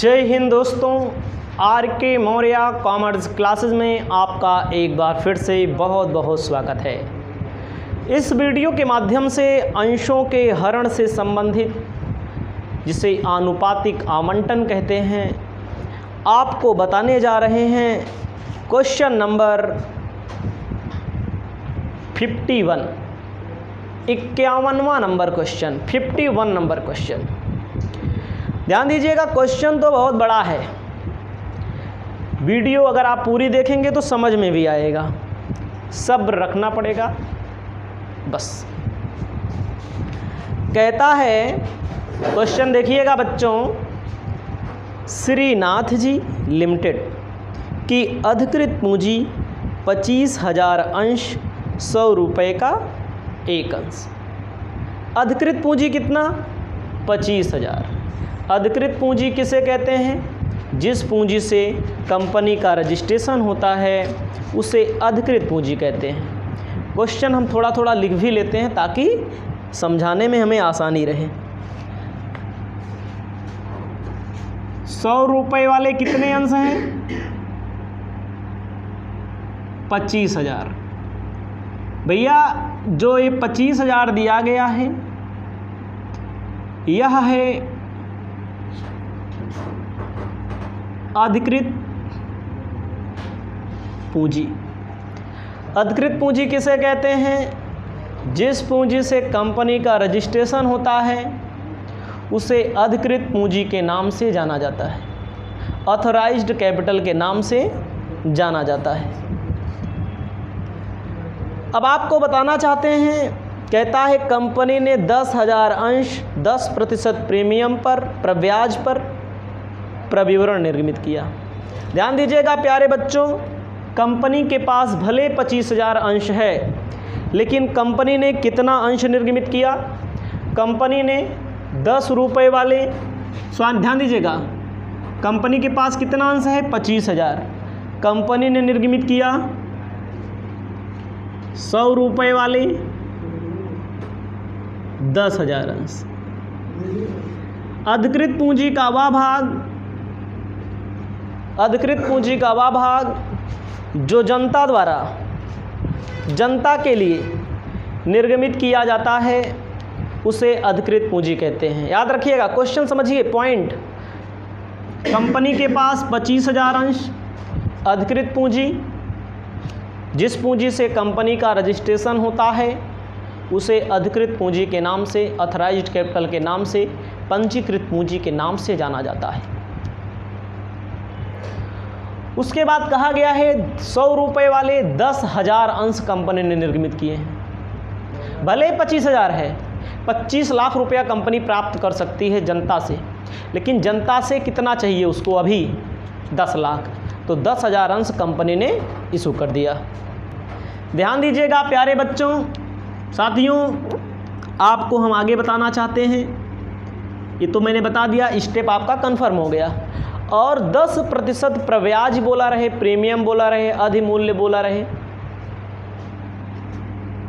जय हिंद दोस्तों, आर के मौर्य कॉमर्स क्लासेस में आपका एक बार फिर से बहुत बहुत स्वागत है। इस वीडियो के माध्यम से अंशों के हरण से संबंधित, जिसे आनुपातिक आवंटन कहते हैं, आपको बताने जा रहे हैं क्वेश्चन नंबर 51, 51वां नंबर क्वेश्चन, 51 नंबर क्वेश्चन। ध्यान दीजिएगा, क्वेश्चन तो बहुत बड़ा है। वीडियो अगर आप पूरी देखेंगे तो समझ में भी आएगा, सब्र रखना पड़ेगा बस। कहता है क्वेश्चन, देखिएगा बच्चों, श्रीनाथ जी लिमिटेड की अधिकृत पूंजी 25,000 अंश 100 रुपये का एक अंश। अधिकृत पूंजी कितना? 25,000। अधिकृत पूंजी किसे कहते हैं? जिस पूंजी से कंपनी का रजिस्ट्रेशन होता है उसे अधिकृत पूंजी कहते हैं। क्वेश्चन हम थोड़ा थोड़ा लिख भी लेते हैं ताकि समझाने में हमें आसानी रहे। 100 रुपये वाले कितने अंश हैं? 25,000। भैया जो ये 25,000 दिया गया है, यह है अधिकृत पूंजी। अधिकृत पूंजी किसे कहते हैं? जिस पूंजी से कंपनी का रजिस्ट्रेशन होता है उसे अधिकृत पूंजी के नाम से जाना जाता है, ऑथराइज्ड कैपिटल के नाम से जाना जाता है। अब आपको बताना चाहते हैं, कहता है कंपनी ने 10,000 अंश 10% प्रीमियम पर ब्याज पर प्रविवरण निर्मित किया। ध्यान दीजिएगा प्यारे बच्चों, कंपनी के पास भले 25,000 अंश है, लेकिन कंपनी ने कितना अंश निर्मित किया? कंपनी ने 10 रुपये वाले, ध्यान दीजिएगा, कंपनी के पास कितना अंश है? 25,000। कंपनी ने निर्मित किया 100 रुपये वाले 10,000 अंश। अधिकृत पूंजी का वह भाग, अधिकृत पूंजी का वह भाग जो जनता द्वारा, जनता के लिए निर्गमित किया जाता है उसे अधिकृत पूंजी कहते हैं। याद रखिएगा, क्वेश्चन समझिए, पॉइंट। कंपनी के पास 25,000 अंश, अधिकृत पूंजी, जिस पूंजी से कंपनी का रजिस्ट्रेशन होता है उसे अधिकृत पूंजी के नाम से, ऑथराइज्ड कैपिटल के नाम से, पंजीकृत पूंजी के नाम से जाना जाता है। उसके बाद कहा गया है 100 रुपये वाले 10,000 अंश कंपनी ने निर्मित किए हैं। भले 25,000 है, 25 लाख रुपया कंपनी प्राप्त कर सकती है जनता से, लेकिन जनता से कितना चाहिए उसको? अभी 10 लाख। तो 10,000 अंश कंपनी ने इशू कर दिया। ध्यान दीजिएगा प्यारे बच्चों, साथियों, आपको हम आगे बताना चाहते हैं। ये तो मैंने बता दिया, स्टेप आपका कन्फर्म हो गया। और 10% प्रब्याज बोला रहे, प्रीमियम बोला रहे, अधिमूल्य बोला रहे,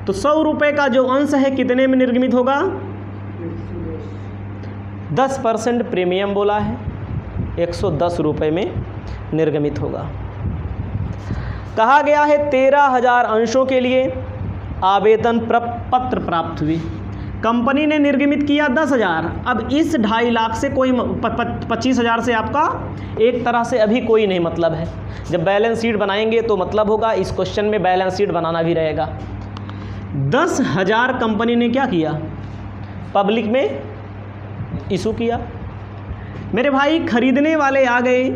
तो 100 रुपये का जो अंश है कितने में निर्गमित होगा? 10% प्रीमियम बोला है, 110 रुपये में निर्गमित होगा। कहा गया है 13,000 अंशों के लिए आवेदन पत्र प्राप्त हुई। कंपनी ने निर्गमित किया 10,000। अब इस 2.5 लाख से कोई 25,000 से आपका एक तरह से अभी कोई नहीं मतलब है। जब बैलेंस शीट बनाएंगे तो मतलब होगा। इस क्वेश्चन में बैलेंस शीट बनाना भी रहेगा। 10,000 कंपनी ने क्या किया? पब्लिक में इशू किया। मेरे भाई खरीदने वाले आ गए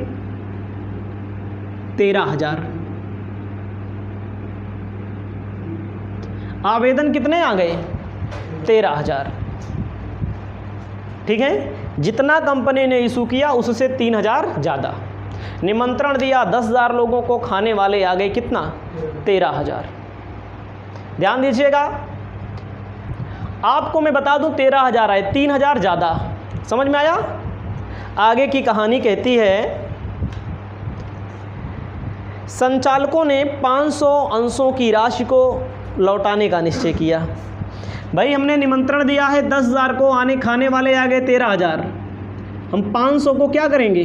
13,000। आवेदन कितने आ गए? 13,000। ठीक है, जितना कंपनी ने इशू किया उससे 3,000 ज़्यादा। निमंत्रण दिया 10,000 लोगों को, खाने वाले आ गए कितना? 13,000। ध्यान दीजिएगा, आपको मैं बता दूं 13,000 आए, 3,000 ज़्यादा। समझ में आया? आगे की कहानी कहती है, संचालकों ने 500 अंशों की राशि को लौटाने का निश्चय किया। भाई हमने निमंत्रण दिया है 10,000 को, आने खाने वाले आ गए 13,000, हम 500 को क्या करेंगे?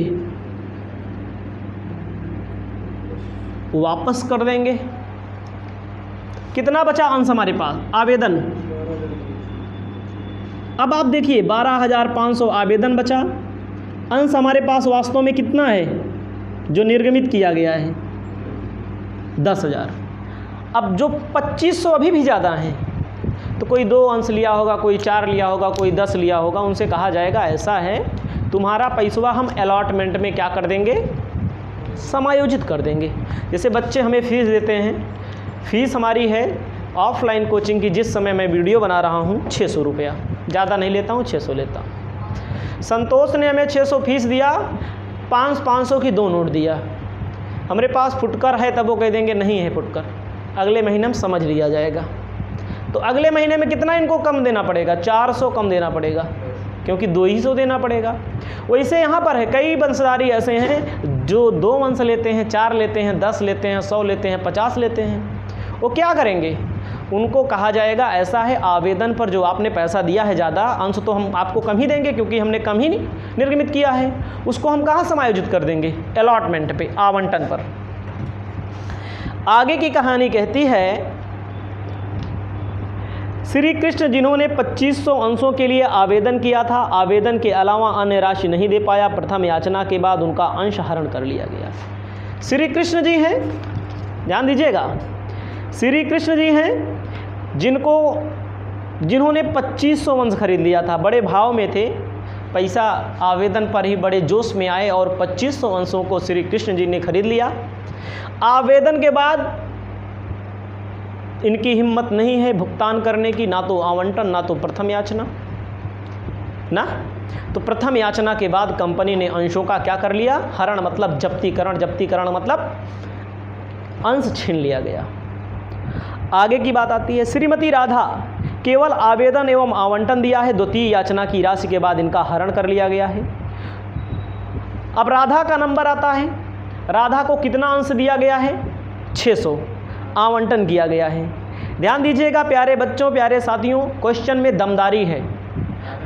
वापस कर देंगे। कितना बचा अंश हमारे पास आवेदन? अब आप देखिए 12,500 आवेदन बचा, अंश हमारे पास वास्तव में कितना है जो निर्गमित किया गया है? 10,000। अब जो 2500 अभी भी ज़्यादा हैं, तो कोई 2 अंश लिया होगा, कोई 4 लिया होगा, कोई 10 लिया होगा, उनसे कहा जाएगा ऐसा है तुम्हारा पैसवा हम अलॉटमेंट में क्या कर देंगे? समायोजित कर देंगे। जैसे बच्चे हमें फ़ीस देते हैं, फ़ीस हमारी है ऑफलाइन कोचिंग की, जिस समय मैं वीडियो बना रहा हूँ 600 रुपया, ज़्यादा नहीं लेता हूँ, 600 लेता हूँ। संतोष ने हमें 600 फीस दिया, 500 की 2 नोट दिया। हमारे पास फुटकर है तब वो कह देंगे नहीं है फुटकर, अगले महीने में समझ लिया जाएगा। तो अगले महीने में कितना इनको कम देना पड़ेगा? 400 कम देना पड़ेगा, क्योंकि 200 देना पड़ेगा। वैसे यहाँ पर है कई वंशधारी ऐसे हैं जो 2 वंश लेते हैं, 4 लेते हैं, 10 लेते हैं, 100 लेते हैं, 50 लेते हैं। वो क्या करेंगे? उनको कहा जाएगा ऐसा है आवेदन पर जो आपने पैसा दिया है ज़्यादा, अंश तो हम आपको कम ही देंगे क्योंकि हमने कम ही निर्गमित किया है, उसको हम कहाँ समायोजित कर देंगे? अलॉटमेंट पे, आवंटन पर। आगे की कहानी कहती है श्री कृष्ण जिन्होंने 2500 अंशों के लिए आवेदन किया था, आवेदन के अलावा अन्य राशि नहीं दे पाया, प्रथम याचना के बाद उनका अंश हरण कर लिया गया। श्री कृष्ण जी हैं, ध्यान दीजिएगा, श्री कृष्ण जी हैं जिन्होंने 2500 वंश खरीद लिया था, बड़े भाव में थे, पैसा आवेदन पर ही बड़े जोश में आए और 2500 वंशों को श्री कृष्ण जी ने खरीद लिया। आवेदन के बाद इनकी हिम्मत नहीं है भुगतान करने की, ना तो आवंटन ना तो प्रथम याचना ना। तो प्रथम याचना के बाद कंपनी ने अंशों का क्या कर लिया? हरण मतलब जब्तीकरण, जब्तीकरण मतलब अंश छीन लिया गया। आगे की बात आती है, श्रीमती राधा केवल आवेदन एवं आवंटन दिया है, द्वितीय याचना की राशि के बाद इनका हरण कर लिया गया है। अब राधा का नंबर आता है, राधा को कितना अंश दिया गया है? 600 आवंटन किया गया है। ध्यान दीजिएगा प्यारे बच्चों, प्यारे साथियों, क्वेश्चन में दमदारी है।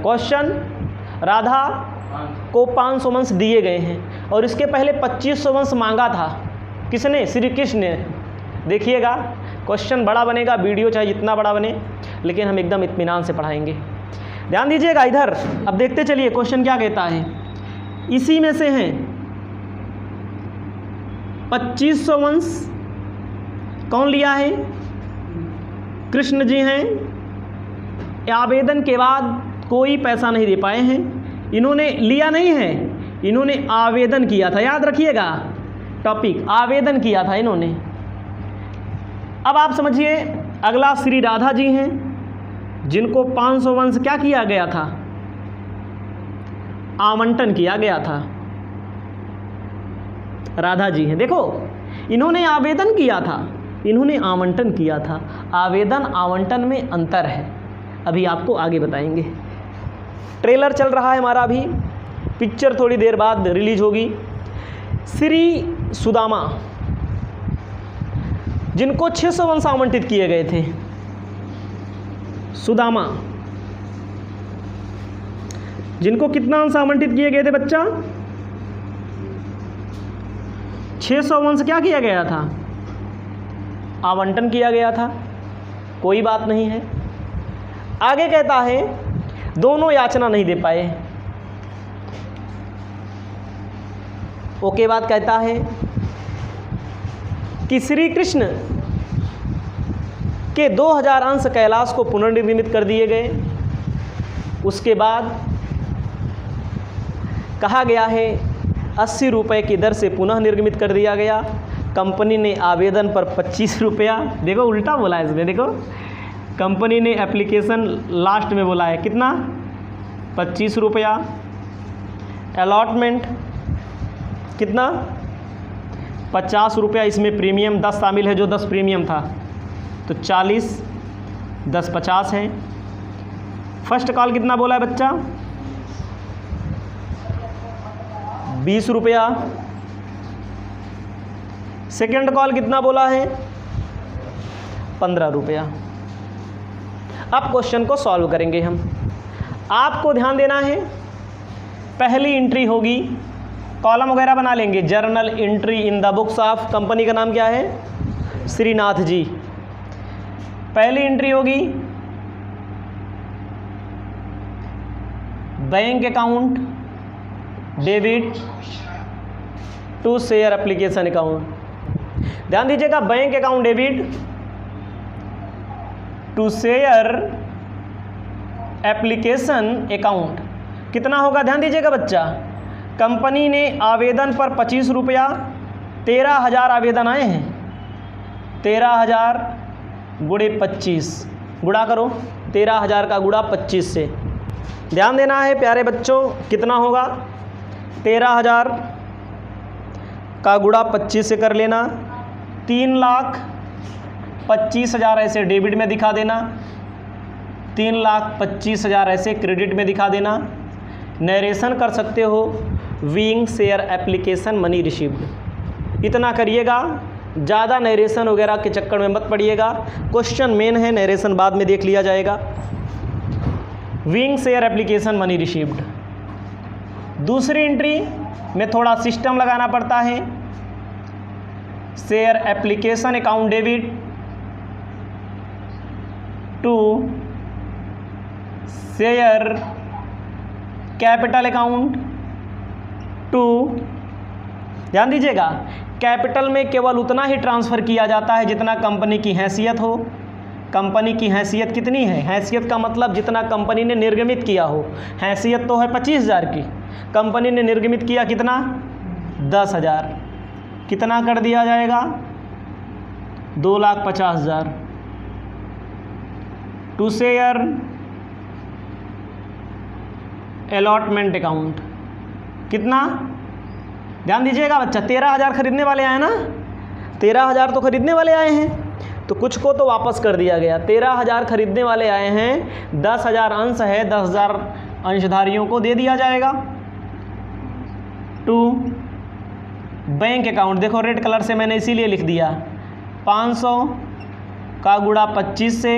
क्वेश्चन राधा को 500 वंश दिए गए हैं और इसके पहले 2500 वंश मांगा था। किसने? श्री कृष्ण ने। देखिएगा क्वेश्चन बड़ा बनेगा, वीडियो चाहे जितना बड़ा बने, लेकिन हम एकदम इत्मीनान से पढ़ाएंगे। ध्यान दीजिएगा इधर, अब देखते चलिए क्वेश्चन क्या कहता है। इसी में से हैं 2500 वंश कौन लिया है? कृष्ण जी हैं। आवेदन के बाद कोई पैसा नहीं दे पाए हैं, इन्होंने लिया नहीं है, इन्होंने आवेदन किया था। याद रखिएगा टॉपिक, आवेदन किया था इन्होंने। अब आप समझिए अगला श्री राधा जी हैं जिनको 500 वंश क्या किया गया था? आवंटन किया गया था। राधा जी हैं, देखो इन्होंने आवेदन किया था, इन्होंने आवंटन किया था। आवेदन आवंटन में अंतर है, अभी आपको आगे बताएंगे। ट्रेलर चल रहा है हमारा, अभी पिक्चर थोड़ी देर बाद रिलीज होगी। श्री सुदामा जिनको 600 वंश आवंटित किए गए थे, सुदामा जिनको कितना अंश आवंटित किए गए थे बच्चा? 600 वंश क्या किया गया था? आवंटन किया गया था। कोई बात नहीं है। आगे कहता है दोनों याचना नहीं दे पाए। ओके बाद कहता है कि श्री कृष्ण के 2000 अंश कैलाश को पुनर्निर्मित कर दिए गए। उसके बाद कहा गया है 80 रुपये की दर से पुनः निर्गमित कर दिया गया। कंपनी ने आवेदन पर 25 रुपया, देखो उल्टा बोला है इसमें, देखो कंपनी ने एप्लीकेशन लास्ट में बोला है कितना? 25 रुपया। अलॉटमेंट कितना? 50 रुपया, इसमें प्रीमियम 10 शामिल है, जो 10 प्रीमियम था, तो 40, 10 50 है। फर्स्ट कॉल कितना बोला है बच्चा? 20 रुपया। सेकेंड कॉल कितना बोला है? 15 रुपया। अब क्वेश्चन को सॉल्व करेंगे हम। आपको ध्यान देना है, पहली एंट्री होगी कॉलम वगैरह बना लेंगे। Journal entry in the books of, company का नाम क्या है, श्रीनाथ जी। पहली एंट्री होगी bank account debit to share application account. ध्यान दीजिएगा, bank account debit to share application account कितना होगा, ध्यान दीजिएगा बच्चा। कंपनी ने आवेदन पर 25 रुपया, 13,000 आवेदन आए हैं, 13,000 गुणे 25, गुणा करो 13,000 का गुणा 25 से। ध्यान देना है प्यारे बच्चों, कितना होगा, 13,000 का गुणा 25 से कर लेना, 3,25,000 ऐसे डेबिट में दिखा देना, 3,25,000 ऐसे क्रेडिट में दिखा देना। नरेशन कर सकते हो, being share application money received. इतना करिएगा, ज़्यादा नरेशन वगैरह के चक्कर में मत पड़िएगा। क्वेश्चन मेन है, नरेशन बाद में देख लिया जाएगा। Being share application money received. दूसरी एंट्री में थोड़ा सिस्टम लगाना पड़ता है। Share application account debit to share capital account to. ध्यान दीजिएगा, कैपिटल में केवल उतना ही ट्रांसफ़र किया जाता है जितना कंपनी की हैसियत हो। कंपनी की हैसियत कितनी है, हैसियत का मतलब जितना कंपनी ने निर्गमित किया हो। हैसियत तो है 25,000 की, कंपनी ने निर्गमित किया कितना, 10,000। कितना कर दिया जाएगा, 2,50,000 टू शेयर अलॉटमेंट अकाउंट। कितना, ध्यान दीजिएगा बच्चा, 13,000 खरीदने वाले आए ना, 13,000 तो खरीदने वाले आए हैं, तो कुछ को तो वापस कर दिया गया। 13,000 खरीदने वाले आए हैं, 10,000 अंश है, 10,000 अंशधारियों को दे दिया जाएगा। टू बैंक अकाउंट, देखो रेड कलर से मैंने इसीलिए लिख दिया, 500 का गुणा 25 से,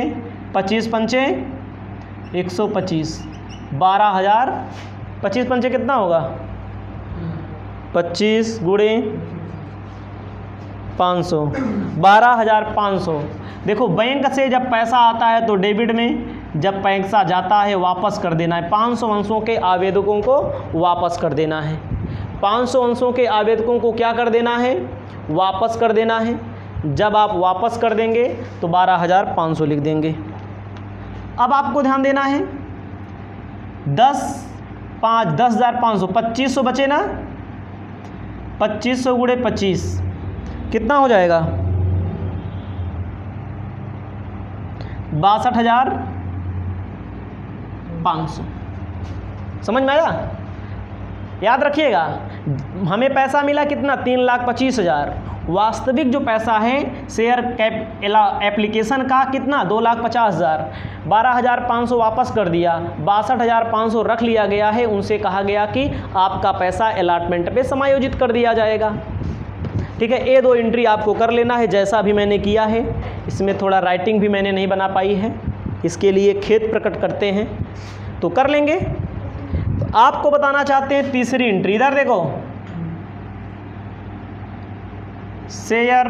25 पंचे 125, 12,000, 25 पंचे कितना होगा, 25 गुणे 500, 12,500। देखो बैंक से जब पैसा आता है तो डेबिट में, जब पैसा जाता है वापस कर देना है। 500 अंशों के आवेदकों को वापस कर देना है। 500 अंशों के आवेदकों को क्या कर देना है, वापस कर देना है। जब आप वापस कर देंगे तो 12,500 लिख देंगे। अब आपको ध्यान देना है, 10,500, 2500 बचे ना, 2500 गुणे 25 कितना हो जाएगा, 62,500। समझ में आया? याद रखिएगा, हमें पैसा मिला कितना, 3,25,000। वास्तविक जो पैसा है शेयर एप्लीकेशन का कितना, 2,50,000। 12,500 वापस कर दिया, 62,500 रख लिया गया है। उनसे कहा गया कि आपका पैसा अलॉटमेंट पे समायोजित कर दिया जाएगा। ठीक है, ये दो एंट्री आपको कर लेना है जैसा अभी मैंने किया है। इसमें थोड़ा राइटिंग भी मैंने नहीं बना पाई है, इसके लिए खेद प्रकट करते हैं, तो कर लेंगे। तो आपको बताना चाहते हैं तीसरी एंट्री, इधर देखो, share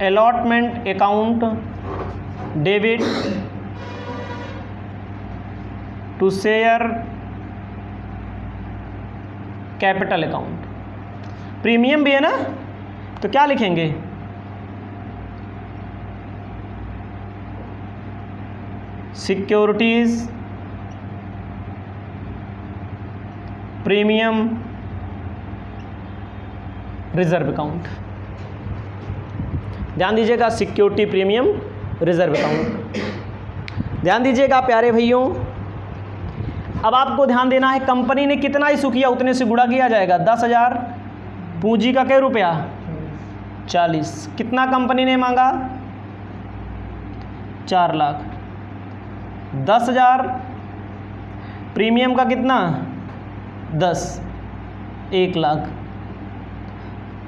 allotment account debit to share capital account. Premium भी है ना, तो क्या लिखेंगे, सिक्योरिटीज प्रीमियम रिजर्व अकाउंट। ध्यान दीजिएगा, सिक्योरिटी प्रीमियम रिजर्व अकाउंट। ध्यान दीजिएगा प्यारे भाइयों, अब आपको ध्यान देना है, कंपनी ने कितना इशू किया उतने से गुणा किया जाएगा। 10,000 पूंजी का क्या रुपया, 40। कितना कंपनी ने मांगा, 4 लाख। 10,000 प्रीमियम का कितना, 10, 1 लाख।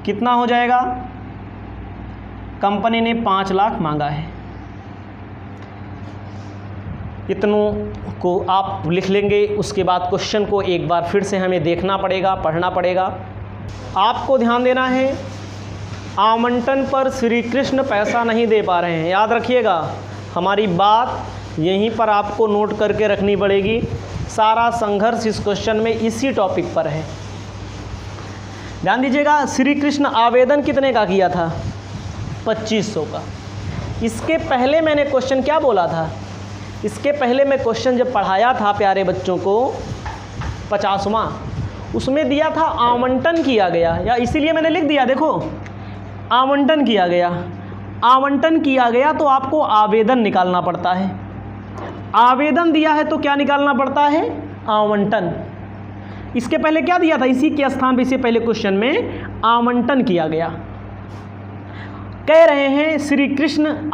कितना हो जाएगा, कंपनी ने 5 लाख मांगा है। इतनों को आप लिख लेंगे। उसके बाद क्वेश्चन को एक बार फिर से हमें देखना पड़ेगा, पढ़ना पड़ेगा। आपको ध्यान देना है, आवंटन पर श्री कृष्ण पैसा नहीं दे पा रहे हैं। याद रखिएगा, हमारी बात यहीं पर आपको नोट करके रखनी पड़ेगी। सारा संघर्ष इस क्वेश्चन में इसी टॉपिक पर है। ध्यान दीजिएगा, श्री कृष्ण आवेदन कितने का किया था? 2500 का। इसके पहले मैंने क्वेश्चन क्या बोला था? इसके पहले मैं क्वेश्चन जब पढ़ाया था प्यारे बच्चों को 50वां, उसमें दिया था आवंटन किया गया, या इसीलिए मैंने लिख दिया, देखो आवंटन किया गया। आवंटन किया गया तो आपको आवेदन निकालना पड़ता है। आवेदन दिया है तो क्या निकालना पड़ता है? आवंटन। इसके पहले क्या दिया था? इसी के स्थान पर इससे पहले क्वेश्चन में आवंटन किया गया। कह रहे हैं श्री कृष्ण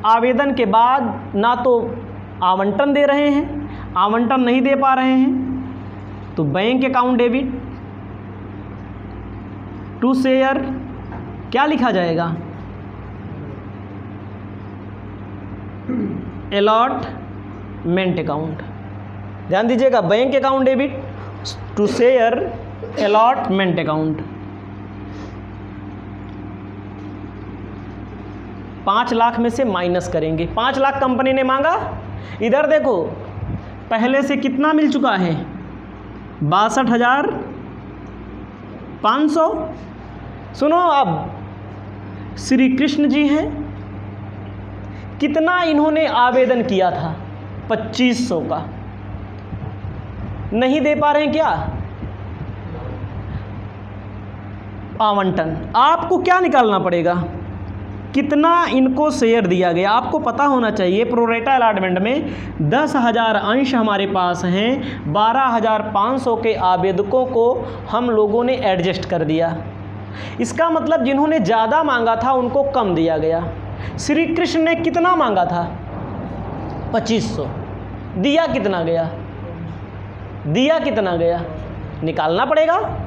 आवेदन के बाद ना तो आवंटन दे रहे हैं, आवंटन नहीं दे पा रहे हैं, तो bank account debit to share क्या लिखा जाएगा? Allotment account. ध्यान दीजिएगा, bank account debit to share allotment account. 5 lakh में से माइनस करेंगे। 5 लाख कंपनी ने मांगा। इधर देखो, पहले से कितना मिल चुका है? 62,500। सुनो, अब श्री कृष्ण जी हैं, कितना इन्होंने आवेदन किया था? 2500 का। नहीं दे पा रहे हैं क्या? आवंटन। आपको क्या निकालना पड़ेगा? कितना इनको शेयर दिया गया? आपको पता होना चाहिए, प्रोरेटा अलॉटमेंट में 10,000 अंश हमारे पास हैं। 12,500 के आवेदकों को हम लोगों ने एडजस्ट कर दिया। इसका मतलब जिन्होंने ज़्यादा मांगा था उनको कम दिया गया। श्री कृष्ण ने कितना मांगा था? 2500। दिया कितना गया? दिया कितना गया? निकालना पड़ेगा।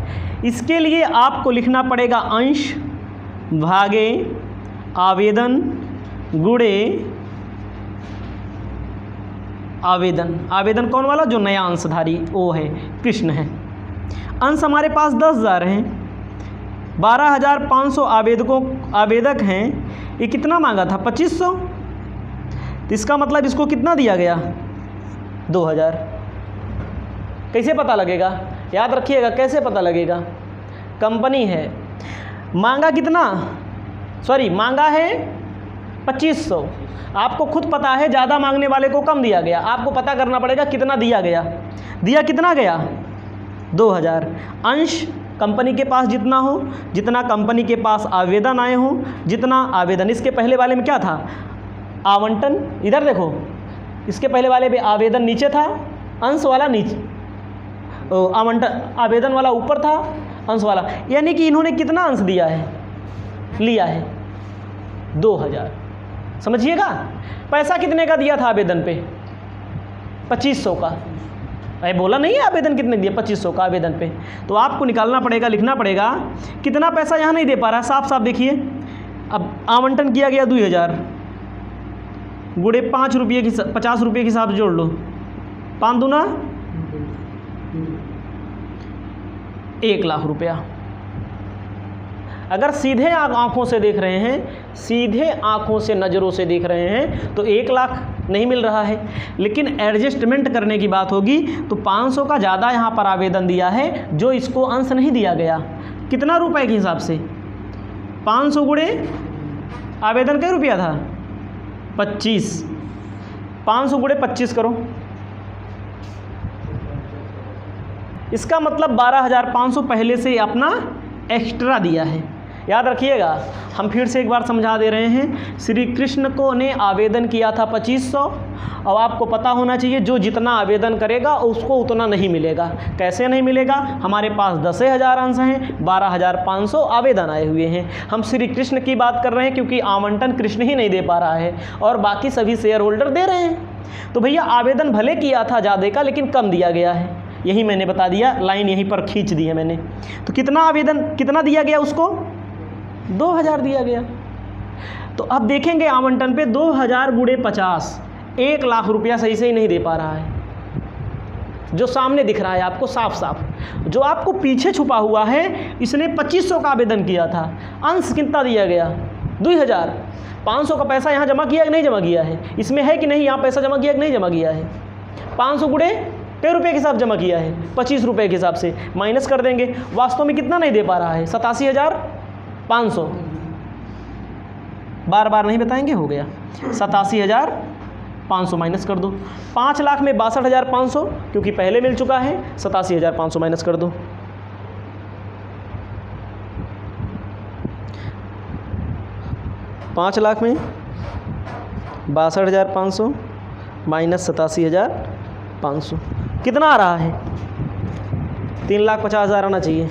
इसके लिए आपको लिखना पड़ेगा अंश भागे आवेदन गुणे आवेदन। आवेदन कौन वाला? जो नया अंशधारी वो है, कृष्ण है। अंश हमारे पास 10,000 हैं। 12,500 आवेदक हैं। ये कितना मांगा था? 2500। तो इसका मतलब इसको कितना दिया गया? 2,000। कैसे पता लगेगा? याद रखिएगा, कैसे पता लगेगा? कंपनी है, मांगा कितना? मांगा है 2500। आपको खुद पता है ज़्यादा मांगने वाले को कम दिया गया। आपको पता करना पड़ेगा कितना दिया गया। दिया कितना गया? 2,000। अंश कंपनी के पास जितना हो, जितना कंपनी के पास आवेदन आए हों, जितना आवेदन। इसके पहले वाले में क्या था? आवंटन। इधर देखो, इसके पहले वाले में आवेदन नीचे था, अंश वाला नीचे, आवंटन आवेदन वाला ऊपर था, अंश वाला। यानी कि इन्होंने कितना अंश दिया है? लिया है 2,000। समझिएगा, पैसा कितने का दिया था आवेदन पे? 2500 का। अरे बोला नहीं है आवेदन कितने दिया? 2500 का आवेदन पे। तो आपको निकालना पड़ेगा, लिखना पड़ेगा कितना पैसा यहाँ नहीं दे पा रहा है। साफ साफ देखिए, अब आवंटन किया गया 2,000 गुणे 5 रुपये की 50 रुपये के हिसाब से जोड़ लो। 5 दूना 1 लाख रुपया। अगर सीधे आँखों से देख रहे हैं, सीधे आँखों से नज़रों से देख रहे हैं तो 1 लाख नहीं मिल रहा है। लेकिन एडजस्टमेंट करने की बात होगी तो 500 का ज़्यादा यहाँ पर आवेदन दिया है, जो इसको अंश नहीं दिया गया। कितना रुपए के हिसाब से? 500 गुणे आवेदन क्या रुपया था? 25। 500 गुणे 25 करो। इसका मतलब 12,500 पहले से अपना एक्स्ट्रा दिया है। याद रखिएगा, हम फिर से एक बार समझा दे रहे हैं। श्री कृष्ण को ने आवेदन किया था 2500। और आपको पता होना चाहिए जो जितना आवेदन करेगा उसको उतना नहीं मिलेगा। कैसे नहीं मिलेगा? हमारे पास 10,000 अंश हैं, 12,500 आवेदन आए हुए हैं। हम श्री कृष्ण की बात कर रहे हैं क्योंकि आवंटन कृष्ण ही नहीं दे पा रहा है और बाकी सभी शेयर होल्डर दे रहे हैं। तो भैया आवेदन भले किया था ज़्यादा का, लेकिन कम दिया गया है। यही मैंने बता दिया, लाइन यहीं पर खींच दी है मैंने। तो कितना आवेदन, कितना दिया गया उसको? 2,000 दिया गया। तो अब देखेंगे आवंटन पे 2,000 गुणे 50, 1,00,000 रुपया सही से ही नहीं दे पा रहा है, जो सामने दिख रहा है आपको साफ साफ। जो आपको पीछे छुपा हुआ है, इसने 2500 का आवेदन किया था, अंश कितना दिया गया 2000, 500 का पैसा यहाँ जमा किया कि नहीं जमा किया है, इसमें है कि नहीं यहाँ पैसा जमा किया कि नहीं जमा किया है, 500 गुणे कई रुपये के हिसाब जमा किया है, 25 रुपये के हिसाब से माइनस कर देंगे। वास्तव में कितना नहीं दे पा रहा है, 87,500, बार बार नहीं बताएंगे, हो गया 87,500 माइनस कर दो। 5 लाख में 62,500 क्योंकि पहले मिल चुका है, 87,500 माइनस कर दो। पाँच लाख में 62,500 माइनस 87,500 कितना आ रहा है, 3,50,000 आना चाहिए।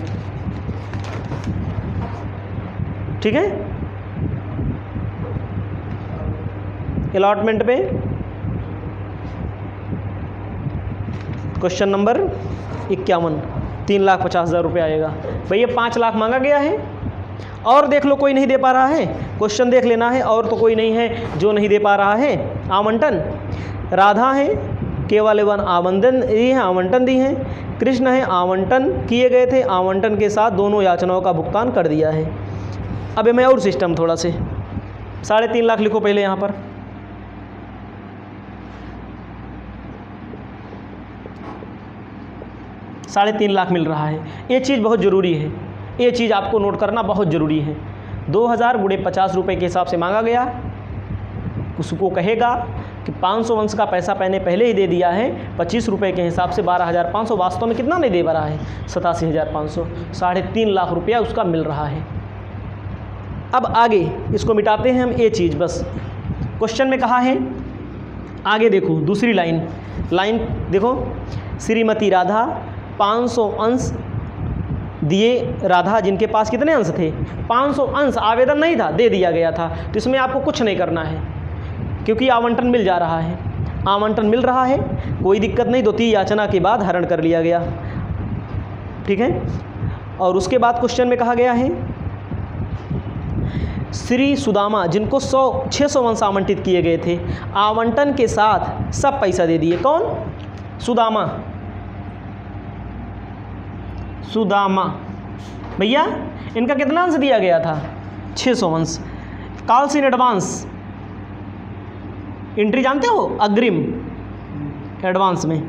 ठीक है, अलॉटमेंट पे क्वेश्चन नंबर 51 3,50,000 रुपये आएगा। भैया 5 लाख मांगा गया है, और देख लो कोई नहीं दे पा रहा है, क्वेश्चन देख लेना है, और तो कोई नहीं है जो नहीं दे पा रहा है। आवंटन राधा है, केवल एवं आवंटन ये है, आवंटन दी है। कृष्ण है, आवंटन किए गए थे, आवंटन के साथ दोनों याचनाओं का भुगतान कर दिया है। अब मैं और सिस्टम थोड़ा से 3.5 लाख लिखो पहले यहाँ पर, $3.5 लाख मिल रहा है। ये चीज़ बहुत ज़रूरी है, ये चीज़ आपको नोट करना बहुत ज़रूरी है। 2000 गुणे 50 रुपये के हिसाब से मांगा गया, उसको कहेगा कि 500 वंश का पैसा मैंने पहले ही दे दिया है, 25 रुपये के हिसाब से 12,500, वास्तव में कितना नहीं दे पा रहा है 87,500, 3.5 लाख रुपया उसका मिल रहा है। अब आगे इसको मिटाते हैं हम, ये चीज़ बस क्वेश्चन में कहा है। आगे देखो दूसरी लाइन देखो, श्रीमती राधा 500 अंश दिए, राधा जिनके पास कितने अंश थे 500 अंश, आवेदन नहीं था, दे दिया गया था। तो इसमें आपको कुछ नहीं करना है क्योंकि आवंटन मिल जा रहा है, आवंटन मिल रहा है, कोई दिक्कत नहीं। 2-3 याचना के बाद हरण कर लिया गया। ठीक है, और उसके बाद क्वेश्चन में कहा गया है श्री सुदामा जिनको 600 वंश आवंटित किए गए थे, आवंटन के साथ सब पैसा दे दिए। कौन? सुदामा भैया, इनका कितना अंश दिया गया था 600 वंश। कॉल्स इन एडवांस, एंट्री जानते हो, अग्रिम एडवांस में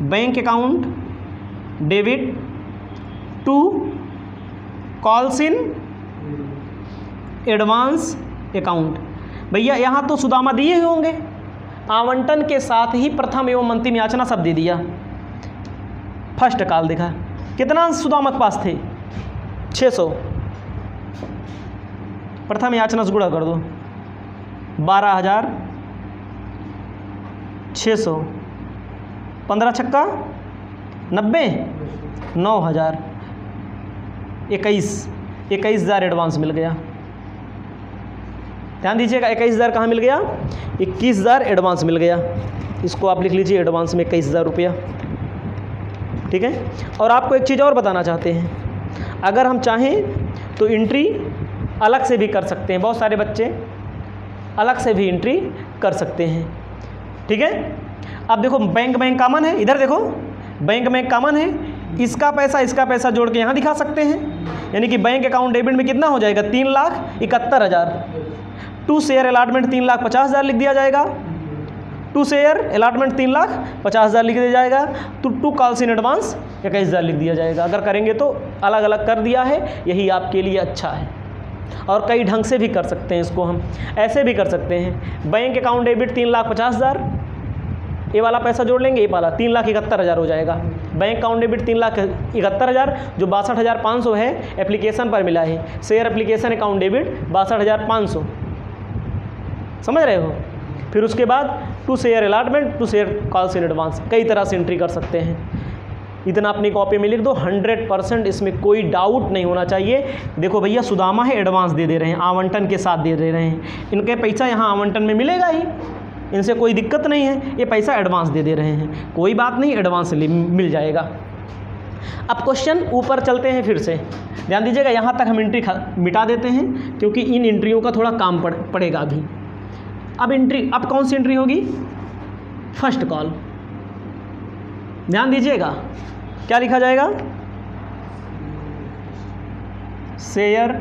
bank account debit to calls in advance account. भैया यहाँ तो सुदामा दिए ही होंगे, आवंटन के साथ ही प्रथम एवं अंतिम याचना सब दे दिया। फर्स्ट कॉल देखा, कितना सुदामा के पास थे 600, प्रथम याचना से गुणा कर दो, 12,600, 15 छक्का 90, 9,000, 21,000 एडवांस मिल गया। ध्यान दीजिएगा, 21,000 कहाँ मिल गया, 21,000 एडवांस मिल गया। इसको आप लिख लीजिए, एडवांस में 21,000 रुपया। ठीक है, और आपको एक चीज़ और बताना चाहते हैं, अगर हम चाहें तो एंट्री अलग से भी कर सकते हैं, बहुत सारे बच्चे अलग से भी एंट्री कर सकते हैं। ठीक है, अब देखो बैंक कॉमन है, इधर देखो बैंक कॉमन है, इसका पैसा जोड़ के यहाँ दिखा सकते हैं, यानी कि बैंक अकाउंट डेबिट में कितना हो जाएगा 3,71,000। 2 शेयर अलॉटमेंट 3,50,000 लिख दिया जाएगा, 2 शेयर अलॉटमेंट 3,50,000 लिख दिया जाएगा, तो 2 कॉल्स इन एडवांस 21,000 लिख दिया जाएगा। अगर करेंगे तो अलग अलग कर दिया है, यही आपके लिए अच्छा है। और कई ढंग से भी कर सकते हैं इसको, हम ऐसे भी कर सकते हैं, बैंक अकाउंट डेबिट 3,50,000, ये वाला पैसा जोड़ लेंगे, ये वाला 3,71,000 हो जाएगा। बैंक अकाउंट डेबिट 3,71,000 जो 62,500 है, एप्लीकेशन पर मिला है। शेयर एप्लीकेशन अकाउंट डेबिट 62,500, समझ रहे हो। फिर उसके बाद 2 share allotment, 2 share calls in advance, कई तरह से एंट्री कर सकते हैं। इतना अपनी कॉपी में लिख दो, 100% इसमें कोई डाउट नहीं होना चाहिए। देखो भैया सुदामा है, एडवांस दे दे रहे हैं, आवंटन के साथ दे रहे हैं, इनके पैसा यहाँ आवंटन में मिलेगा ही, इनसे कोई दिक्कत नहीं है, ये पैसा एडवांस दे दे रहे हैं, कोई बात नहीं, एडवांस मिल जाएगा। अब क्वेश्चन ऊपर चलते हैं, फिर से ध्यान दीजिएगा, यहाँ तक हम एंट्री मिटा देते हैं क्योंकि इन एंट्रियों का थोड़ा काम पड़ेगा अभी। अब कौन सी एंट्री होगी? First call. ध्यान दीजिएगा, क्या लिखा जाएगा? Share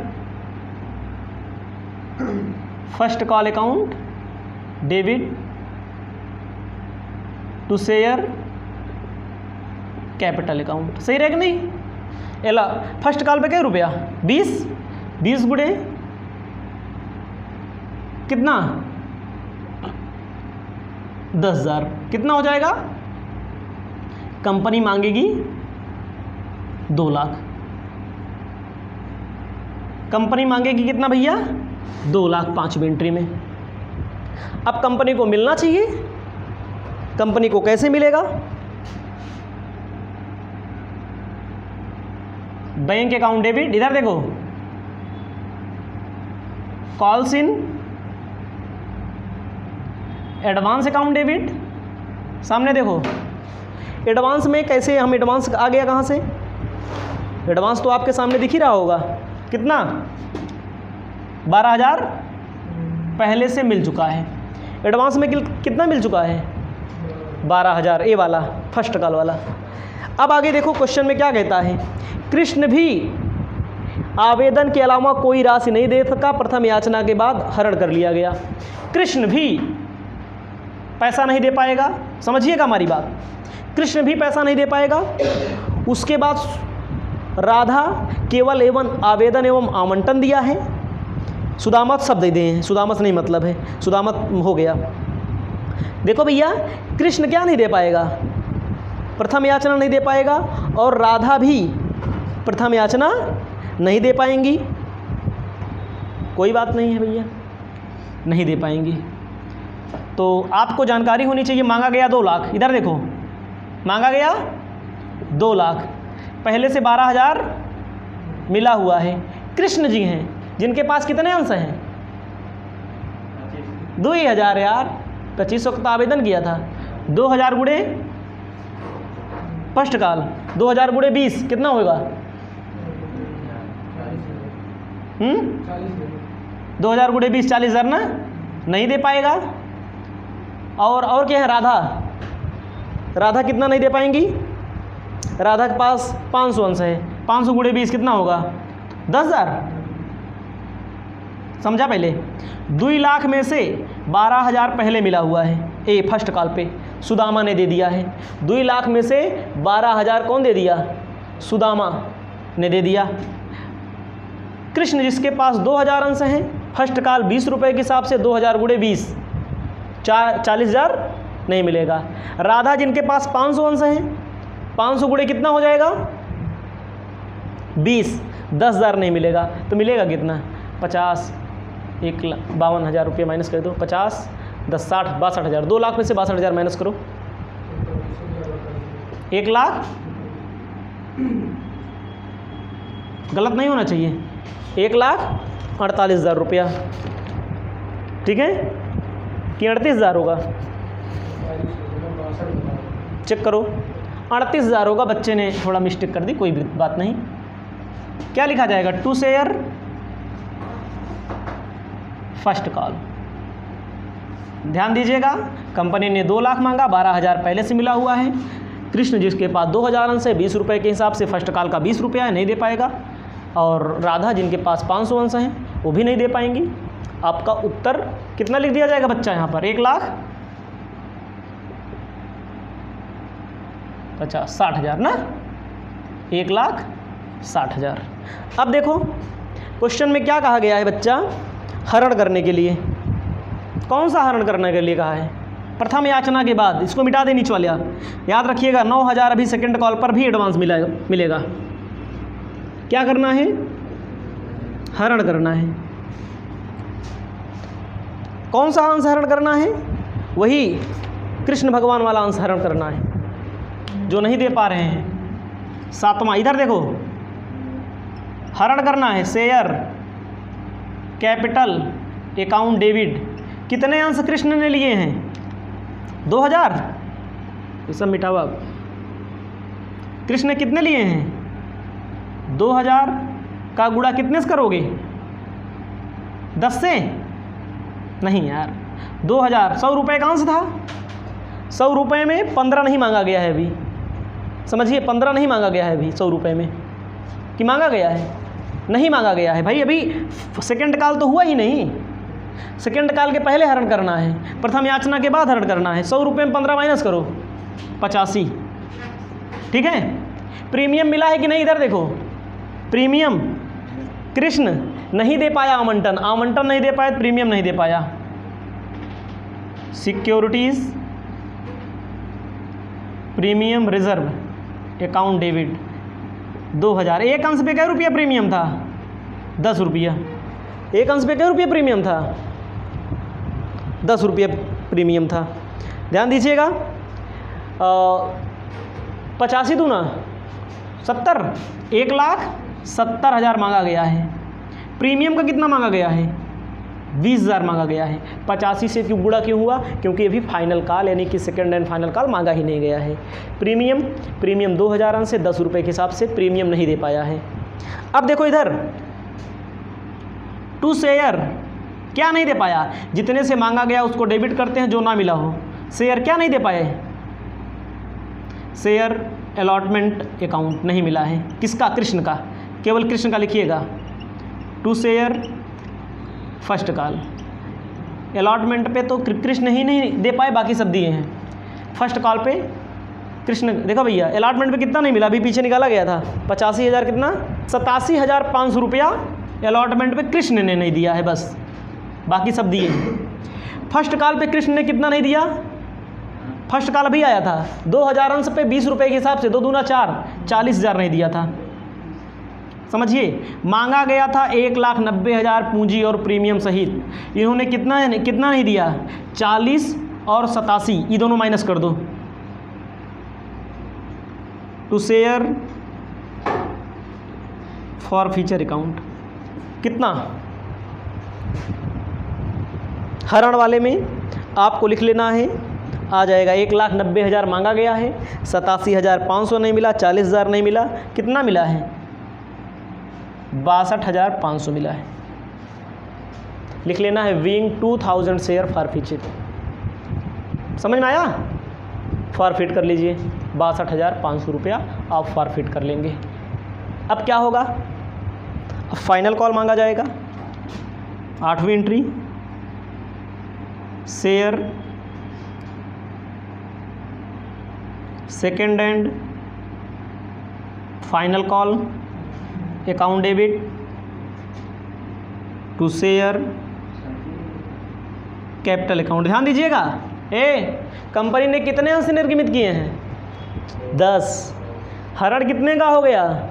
first call account debit to share capital account. सही रहेगा नहीं? एला फर्स्ट कॉल पे क्या रुपया? 20 गुणे कितना? 10,000। कितना हो जाएगा? कंपनी मांगेगी 2 लाख। कंपनी मांगेगी कितना भैया? 2 लाख 5वीं एंट्री में। अब कंपनी को मिलना चाहिए। कंपनी को कैसे मिलेगा? बैंक अकाउंट डेबिट, इधर देखो, calls in advance account debit. सामने देखो, एडवांस में कैसे हम एडवांस आ गया कहाँ से? एडवांस तो आपके सामने दिख ही रहा होगा। कितना? 12,000 पहले से मिल चुका है। एडवांस में कितना मिल चुका है? 12,000, ए वाला फर्स्ट कॉल वाला। अब आगे देखो क्वेश्चन में क्या कहता है? कृष्ण भी आवेदन के अलावा कोई राशि नहीं दे सका, प्रथम याचना के बाद हरण कर लिया गया। कृष्ण भी पैसा नहीं दे पाएगा, समझिएगा हमारी बात। कृष्ण भी पैसा नहीं दे पाएगा। उसके बाद राधा केवल आवेदन एवं आवंटन दिया है। सुदामा शब्द दे दिए हैं, सुदामा से नहीं मतलब है, सुदामा हो गया। देखो भैया, कृष्ण क्या नहीं दे पाएगा? प्रथम याचना नहीं दे पाएगा, और राधा भी प्रथम याचना नहीं दे पाएंगी। कोई बात नहीं है भैया, नहीं दे पाएंगी। तो आपको जानकारी होनी चाहिए। मांगा गया 2 लाख, इधर देखो, मांगा गया 2 लाख, पहले से 12,000 मिला हुआ है। कृष्ण जी हैं जिनके पास कितने अंश हैं? 2,000 यार, 2500 का आवेदन किया था। 2,000 गुणे फर्स्ट कॉल, 2,000 गुणे 20 कितना होगा? 2,000 गुणे 20 40,000 ना, नहीं दे पाएगा। और क्या है? राधा कितना नहीं दे पाएंगी? राधा के पास 500 अंश है, 500 गुणे 20 कितना होगा? 10,000। समझा? पहले 2 लाख में से 12,000 पहले मिला हुआ है, ए फर्स्ट कॉल पे सुदामा ने दे दिया है। 2 लाख में से 12,000 कौन दे दिया? सुदामा ने दे दिया। कृष्ण जिसके पास 2,000 अंश हैं, फर्स्ट कॉल 20 रुपये के हिसाब से 2,000 गुणे 20 40,000 नहीं मिलेगा। राधा जिनके पास 500 अंश हैं, 500 गुणे कितना हो जाएगा? 20, 10,000 नहीं मिलेगा। तो मिलेगा कितना? 50, 52,000 रुपये माइनस कर दो। 50, 10, 60, 62,000। 2 लाख में से 62,000 माइनस करो। 1 लाख, गलत नहीं होना चाहिए, 1,48,000 रुपया। ठीक है कि 38,000 होगा? चेक करो, 38,000 होगा। बच्चे ने थोड़ा मिस्टेक कर दी, कोई बात नहीं। क्या लिखा जाएगा? To share first call. ध्यान दीजिएगा, कंपनी ने 2 लाख मांगा, 12,000 पहले से मिला हुआ है। कृष्ण जिसके पास 2,000 अंश है, 20 रुपये के हिसाब से फर्स्ट कॉल का 20 रुपया है, नहीं दे पाएगा। और राधा जिनके पास 500 अंश हैं, वो भी नहीं दे पाएंगी। आपका उत्तर कितना लिख दिया जाएगा बच्चा यहाँ पर? 1,60,000 ना, 1,60,000। अब देखो क्वेश्चन में क्या कहा गया है बच्चा? हरण करने के लिए। कौन सा हरण करने के लिए कहा है? प्रथम याचना के बाद। इसको मिटा दे नीचे वाले आप, याद रखिएगा। 9,000 अभी सेकंड कॉल पर भी एडवांस मिलेगा। क्या करना है? हरण करना है। कौन सा अंश हरण करना है? वही कृष्ण भगवान वाला अंश हरण करना है जो नहीं दे पा रहे हैं। 7वां, इधर देखो, हरण करना है शेयर कैपिटल अकाउंट डेबिट। कितने अंश कृष्ण ने लिए हैं? 2,000। ये सब मिटाओ आप। कृष्ण ने कितने लिए हैं? 2,000 का गुणा कितने से करोगे? 10 से? नहीं यार, 2000, 100 रुपये का अंश था। 100 रुपये में 15 नहीं मांगा गया है अभी, समझिए 15 नहीं मांगा गया है अभी 100 रुपये में, कि मांगा गया है? नहीं मांगा गया है भाई, अभी सेकंड काल तो हुआ ही नहीं। सेकंड काल के पहले हरण करना है, प्रथम याचना के बाद हरण करना है। 100 रुपये में 15 माइनस करो, 85, ठीक है। प्रीमियम मिला है कि नहीं? इधर देखो, प्रीमियम कृष्ण नहीं दे पाया, आवंटन नहीं दे पाया, प्रीमियम नहीं दे पाया। Securities premium reserve account debit 2000। एक अंश पे क्या रुपया प्रीमियम था? 10 रुपया। एक अंश पे क्या रुपया प्रीमियम था? 10 रुपया प्रीमियम था। ध्यान दीजिएगा, 85 दूना 70, 1,70,000 मांगा गया है। प्रीमियम का कितना मांगा गया है? 20,000 मांगा गया है। 85 से क्यों गुणा क्यों हुआ? क्योंकि अभी फाइनल कॉल यानी कि सेकंड एंड फाइनल कॉल मांगा ही नहीं गया है। प्रीमियम 2000 अंश से 10 रुपये के हिसाब से प्रीमियम नहीं दे पाया है। अब देखो इधर टू शेयर क्या नहीं दे पाया? जितने से मांगा गया उसको डेबिट करते हैं, जो ना मिला हो। शेयर क्या नहीं दे पाए? शेयर अलॉटमेंट अकाउंट नहीं मिला है। किसका? कृष्ण का, केवल कृष्ण का लिखिएगा। To share first call, allotment पे तो कृष्ण ही नहीं दे पाए, बाकी सब दिए हैं। फर्स्ट कॉल पे कृष्ण, देखो भैया अलॉटमेंट पे कितना नहीं मिला, अभी पीछे निकाला गया था 85,000, कितना 87,500 रुपया अलॉटमेंट पे कृष्ण ने नहीं दिया है, बस बाकी सब दिए हैं। फर्स्ट कॉल पे कृष्ण ने कितना नहीं दिया? फर्स्ट कॉल अभी आया था 2000 अंश पे 20 रुपये के हिसाब से 2 दूना 4, 40,000 नहीं दिया था। समझिए, मांगा गया था 1,90,000 पूंजी और प्रीमियम सहित। इन्होंने कितना नहीं दिया? 40 और 87, ये दोनों माइनस कर दो। To share for future account कितना? हरण वाले में आपको लिख लेना है, आ जाएगा 1,90,000 मांगा गया है, 87,500 नहीं मिला, 40,000 नहीं मिला, कितना मिला है? 62,500 मिला है। लिख लेना है विंग 2000 शेयर फॉरफिट। समझ में आया? फॉरफिट कर लीजिए, 62,500 रुपया आप फॉरफिट कर लेंगे। अब क्या होगा? अब फाइनल कॉल मांगा जाएगा। 8वीं entry, share second and final call account debit to share capital account. ध्यान दीजिएगा, कंपनी ने कितने अंश निर्गमित किए हैं? 10। हरण कितने का हो गया?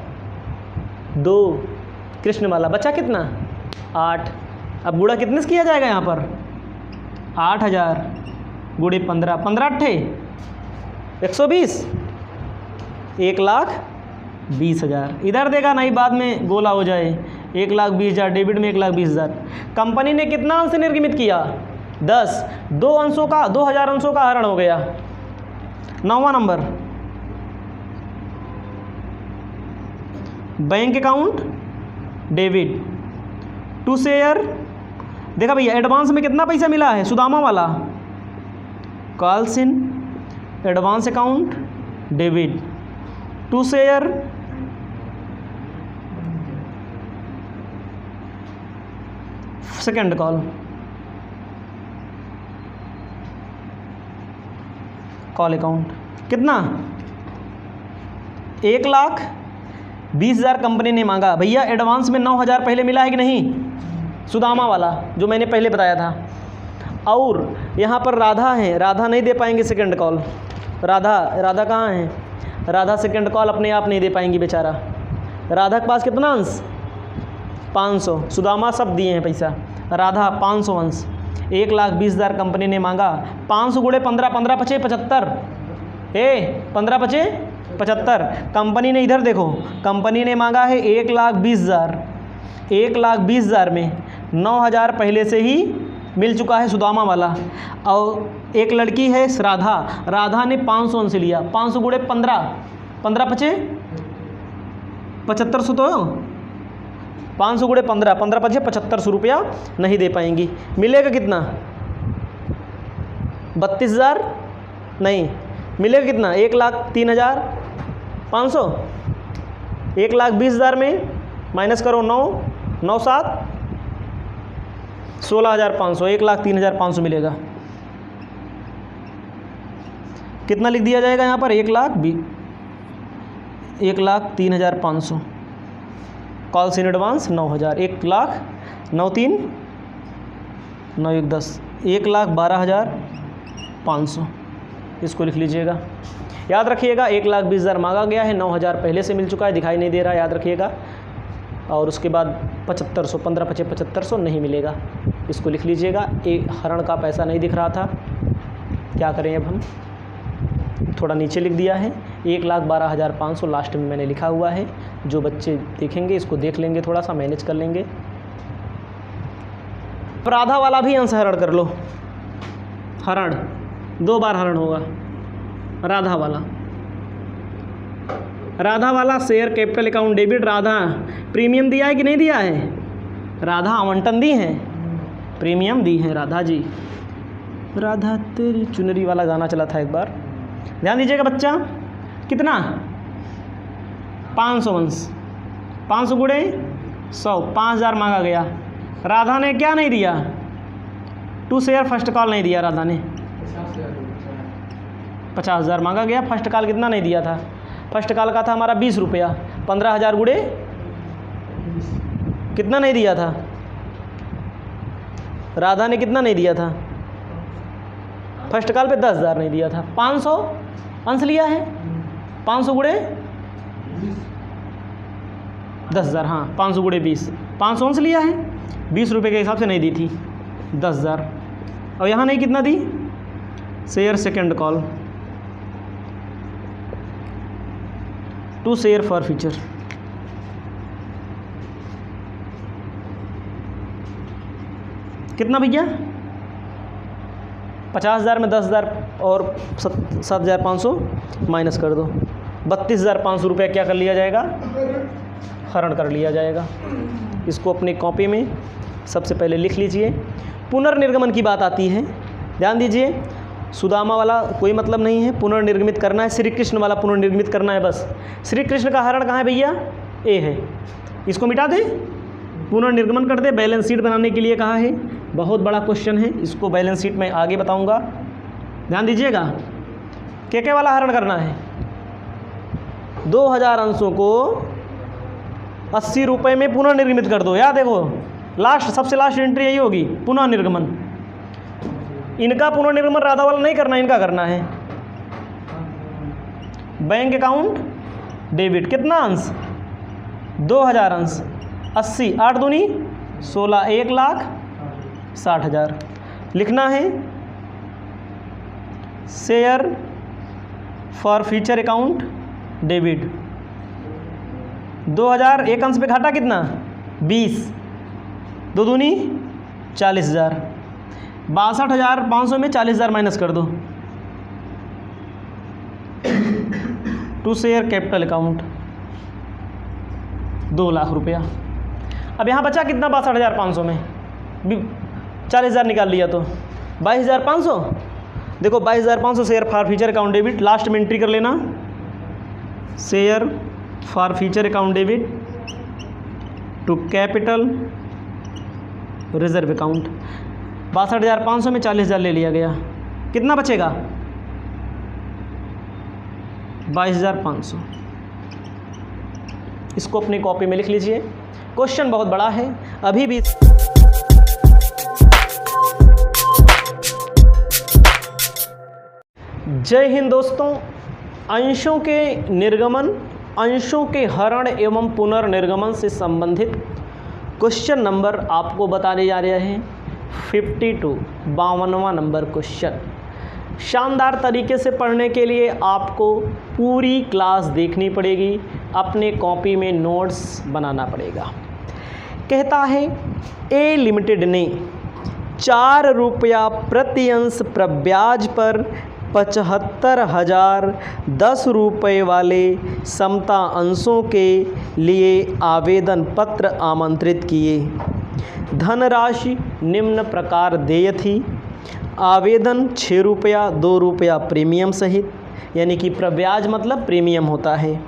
2। कृष्ण वाला बचा कितना? 8। अब गुणा कितने से किया जाएगा यहाँ पर? 8,000 गुणे 15, 15 अट्ठे 120, 1,20,000। इधर देगा नहीं, बाद में गोला हो जाए। 1,20,000 डेबिट में 1,20,000। कंपनी ने कितना अंश निर्गमित किया? 10। 2,000 अंशों का हरण हो गया। 9वां number, bank account debit to share. देखा भैया, एडवांस में कितना पैसा मिला है? सुदामा वाला calls in advance account debit to share second call account. कितना? 1,20,000 कंपनी ने मांगा। भैया एडवांस में 9,000 पहले मिला है कि नहीं? सुदामा वाला जो मैंने पहले बताया था। और यहाँ पर राधा है, राधा नहीं दे पाएंगे सेकंड कॉल। राधा कहाँ है? राधा सेकंड कॉल अपने आप नहीं दे पाएंगी बेचारा। राधा के पास कितना अंश? 500। सुदामा सब दिए हैं पैसा, राधा 500 अंश। 1,20,000 कंपनी ने मांगा। 500 गुणे 15, 15 पचे 75। 15 पचे 75। कंपनी ने, इधर देखो, कंपनी ने मांगा है 1,20,000। 1,20,000 में 9,000 पहले से ही मिल चुका है सुदामा वाला। और एक लड़की है राधा, राधा ने 500 अंश लिया। 500 गुणे 15, 15 पचे 7500 तो 500 गुणे 15, 15 पचे 7500 रुपया नहीं दे पाएंगी। मिलेगा कितना? 32,000 नहीं मिलेगा कितना, 1,03,500। 1,20,000 में माइनस करो 9, 9 7 16,500, 1,03,500 मिलेगा। कितना लिख दिया जाएगा यहाँ पर, 1,03,500। कॉल्स इन एडवांस 9,000, 1,09,3 9 1 10, 1,12,500 इसको लिख लीजिएगा। याद रखिएगा 1,20,000 मांगा गया है, 9,000 पहले से मिल चुका है, दिखाई नहीं दे रहा, याद रखिएगा। और उसके बाद 7,500, 15 5 7,500 नहीं मिलेगा, इसको लिख लीजिएगा। हरण का पैसा नहीं दिख रहा था, क्या करें अब हम, थोड़ा नीचे लिख दिया है। 1,12,500 लास्ट में मैंने लिखा हुआ है। जो बच्चे देखेंगे इसको देख लेंगे, थोड़ा सा मैनेज कर लेंगे। राधा वाला भी अंश हरण कर लो, हरण 2 बार हरण होगा। राधा वाला share capital account debit. Radha premium दिया है कि नहीं दिया है, राधा आवंटन दी है, प्रीमियम दी है राधा जी। राधा तेरी चुनरी वाला गाना चला था एक बार, ध्यान दीजिएगा बच्चा। कितना, 500 अंश, 500 गुणे 100, 5,000 मांगा गया। राधा ने क्या नहीं दिया, 2 शेयर फर्स्ट कॉल नहीं दिया राधा ने, 50,000 मांगा गया। फर्स्ट कॉल कितना नहीं दिया था, फर्स्ट कॉल का था हमारा 20 रुपया, 15,000 गुणे कितना नहीं दिया था, राधा ने कितना नहीं दिया था, फर्स्ट कॉल पे 10,000 नहीं दिया था। 500 अंश लिया है, 500 गुणे 10,000, हाँ 500 गुणे 20, 500 अंश लिया है, 20 रुपये के हिसाब से नहीं दी थी 10,000। और यहाँ नहीं कितना दी, share second call, 2 share for future. कितना भैया, 50,000 में 10,000 और 7,500 माइनस कर दो, 32,500 रुपया क्या कर लिया जाएगा, हरण कर लिया जाएगा। इसको अपनी कॉपी में सबसे पहले लिख लीजिए। पुनर्निर्गमन की बात आती है, ध्यान दीजिए। सुदामा वाला कोई मतलब नहीं है, पुनर्निर्गमित करना है, श्री कृष्ण वाला पुनर्निर्गमित करना है बस। श्री कृष्ण का हरण कहाँ है भैया, ए है, इसको मिटा दे, पुनर्निर्गमन कर दे। बैलेंस शीट बनाने के लिए कहा है, बहुत बड़ा क्वेश्चन है, इसको बैलेंस शीट में आगे बताऊंगा, ध्यान दीजिएगा। के वाला हरण करना है, 2,000 अंशों को 80 रुपये में पुनर्निर्गमित कर दो। याद देखो लास्ट, सबसे लास्ट एंट्री यही होगी, पुनर्निर्गमन। इनका पुनर्निर्गमन राधा वाला नहीं करना, इनका करना है। बैंक अकाउंट डेबिट, कितना अंश, 2,000 अंश, 80, 8 दूनी 16, 1,60,000 लिखना है। Share for future account debit, 2,000, एक अंश पे घाटा कितना, 20, 2 दूनी 40,000, 62,500 में 40,000 माइनस कर दो। 2 शेयर कैपिटल अकाउंट 2 लाख रुपया। अब यहाँ बचा कितना, 62,500 में 40,000 निकाल लिया तो 22,500। देखो 22,500 share for future account debit, last में एंट्री कर लेना, share for future account debit to capital reserve account. 62,500 में 40,000 ले लिया गया, कितना बचेगा, 22,500। इसको अपनी कॉपी में लिख लीजिए। क्वेश्चन बहुत बड़ा है अभी भी। जय हिंद दोस्तों। अंशों के निर्गमन, अंशों के हरण एवं पुनर्निर्गमन से संबंधित क्वेश्चन नंबर आपको बताने जा रहे हैं 52, 52वां नंबर क्वेश्चन। शानदार तरीके से पढ़ने के लिए आपको पूरी क्लास देखनी पड़ेगी, अपने कॉपी में नोट्स बनाना पड़ेगा। कहता है ए लिमिटेड ने 4 रुपया प्रति अंश प्रब्याज पर 75,010 रुपये वाले समता अंशों के लिए आवेदन पत्र आमंत्रित किए। धनराशि निम्न प्रकार देय थी। आवेदन 6 रुपया 2 रुपया प्रीमियम सहित, यानी कि प्रब्याज मतलब प्रीमियम होता है।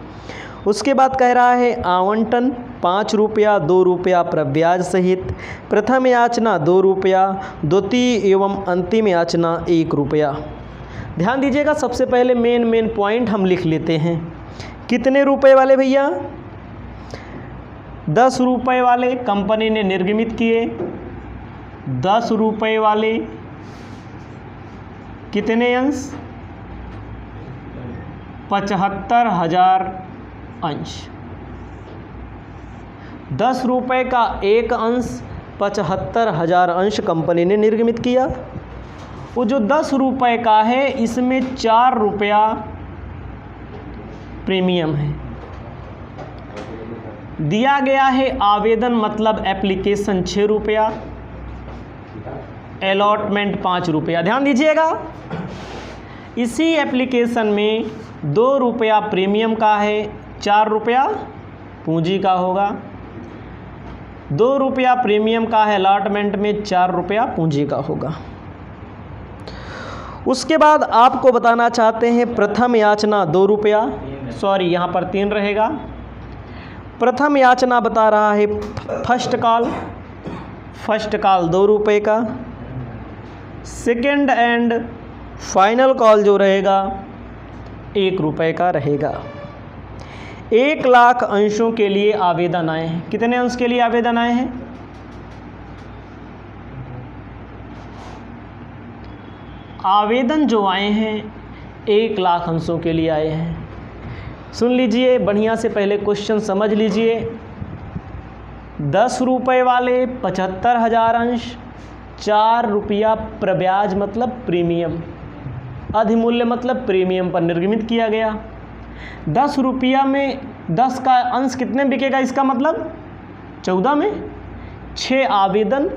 उसके बाद कह रहा है आवंटन 5 रुपया 2 रुपया प्रब्याज सहित, प्रथम याचना 2 रुपया, द्वितीय एवं अंतिम याचना 1 रुपया। ध्यान दीजिएगा, सबसे पहले मेन पॉइंट हम लिख लेते हैं। कितने रुपए वाले भैया? 10 रुपये वाले कंपनी ने निर्गमित किए। 10 रुपये वाले कितने अंश? 75,000 अंश। 10 रुपये का एक अंश 75,000 अंश कंपनी ने निर्गमित किया। वो जो 10 रुपये का है इसमें 4 रुपया प्रीमियम है। दिया गया है आवेदन मतलब एप्लीकेशन 6 रुपया, अलॉटमेंट 5 रुपया। ध्यान दीजिएगा, इसी एप्लीकेशन में 2 रुपया प्रीमियम का है, 4 रुपया पूंजी का होगा। 2 रुपया प्रीमियम का है अलॉटमेंट में, 4 रुपया पूंजी का होगा। उसके बाद आपको बताना चाहते हैं प्रथम याचना 2 रुपया, सॉरी यहाँ पर 3 रहेगा। प्रथम याचना बता रहा है फर्स्ट कॉल 2 रुपये का, सेकेंड एंड फाइनल कॉल जो रहेगा 1 रुपये का रहेगा। 1 लाख अंशों के लिए आवेदन आए हैं। कितने अंश के लिए आवेदन आए हैं? आवेदन जो आए हैं 1 लाख अंशों के लिए आए हैं। सुन लीजिए बढ़िया से, पहले क्वेश्चन समझ लीजिए। 10 रुपये वाले 75,000 अंश, 4 रुपया प्रब्याज मतलब प्रीमियम, अधिमूल्य मतलब प्रीमियम पर निर्गमित किया गया। 10 रुपया में 10 का अंश कितने बिकेगा? इसका मतलब 14 में 6 आवेदन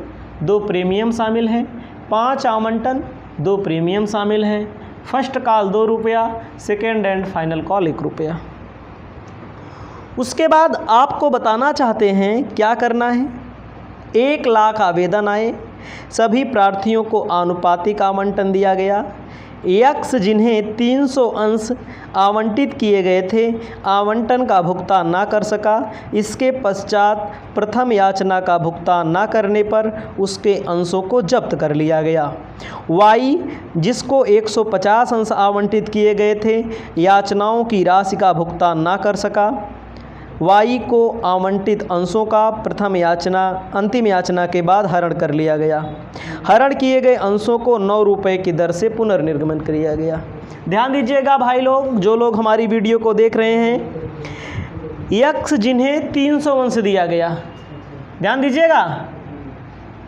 2 प्रीमियम शामिल हैं, 5 आवंटन 2 प्रीमियम शामिल हैं। फर्स्ट कॉल 2 रुपया, सेकेंड एंड फाइनल कॉल 1 रुपया। उसके बाद आपको बताना चाहते हैं क्या करना है। 1 लाख आवेदन आए, सभी प्रार्थियों को आनुपातिक आवंटन दिया गया। यक्ष जिन्हें 300 अंश आवंटित किए गए थे आवंटन का भुगतान ना कर सका। इसके पश्चात प्रथम याचना का भुगतान ना करने पर उसके अंशों को जब्त कर लिया गया। वाई जिसको 150 अंश आवंटित किए गए थे याचनाओं की राशि का भुगतान ना कर सका। वाई को आवंटित अंशों का प्रथम याचना अंतिम याचना के बाद हरण कर लिया गया। हरण किए गए अंशों को 9 रुपये की दर से पुनर्निर्गमन किया गया। ध्यान दीजिएगा भाई लोग, जो लोग हमारी वीडियो को देख रहे हैं, यक्ष जिन्हें 300 अंश दिया गया, ध्यान दीजिएगा,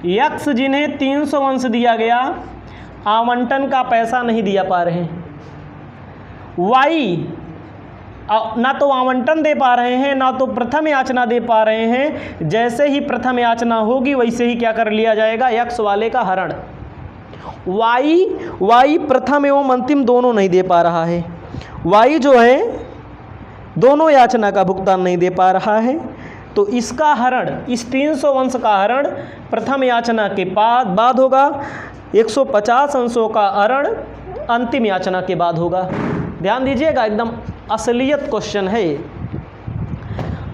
यक्ष जिन्हें 300 अंश दिया गया आवंटन का पैसा नहीं दिया पा रहे हैं। वाई ना तो आवंटन दे पा रहे हैं ना तो प्रथम याचना दे पा रहे हैं। जैसे ही प्रथम याचना होगी वैसे ही क्या कर लिया जाएगा? यक्ष वाले का हरण। वाई प्रथम एवं अंतिम दोनों नहीं दे पा रहा है। वाई जो है दोनों याचना का भुगतान नहीं दे पा रहा है, तो इसका हरण, इस 300 अंश का हरण प्रथम याचना के बाद होगा। 150 अंशों का हरण अंतिम याचना के बाद होगा। ध्यान दीजिएगा, एकदम असलियत क्वेश्चन है।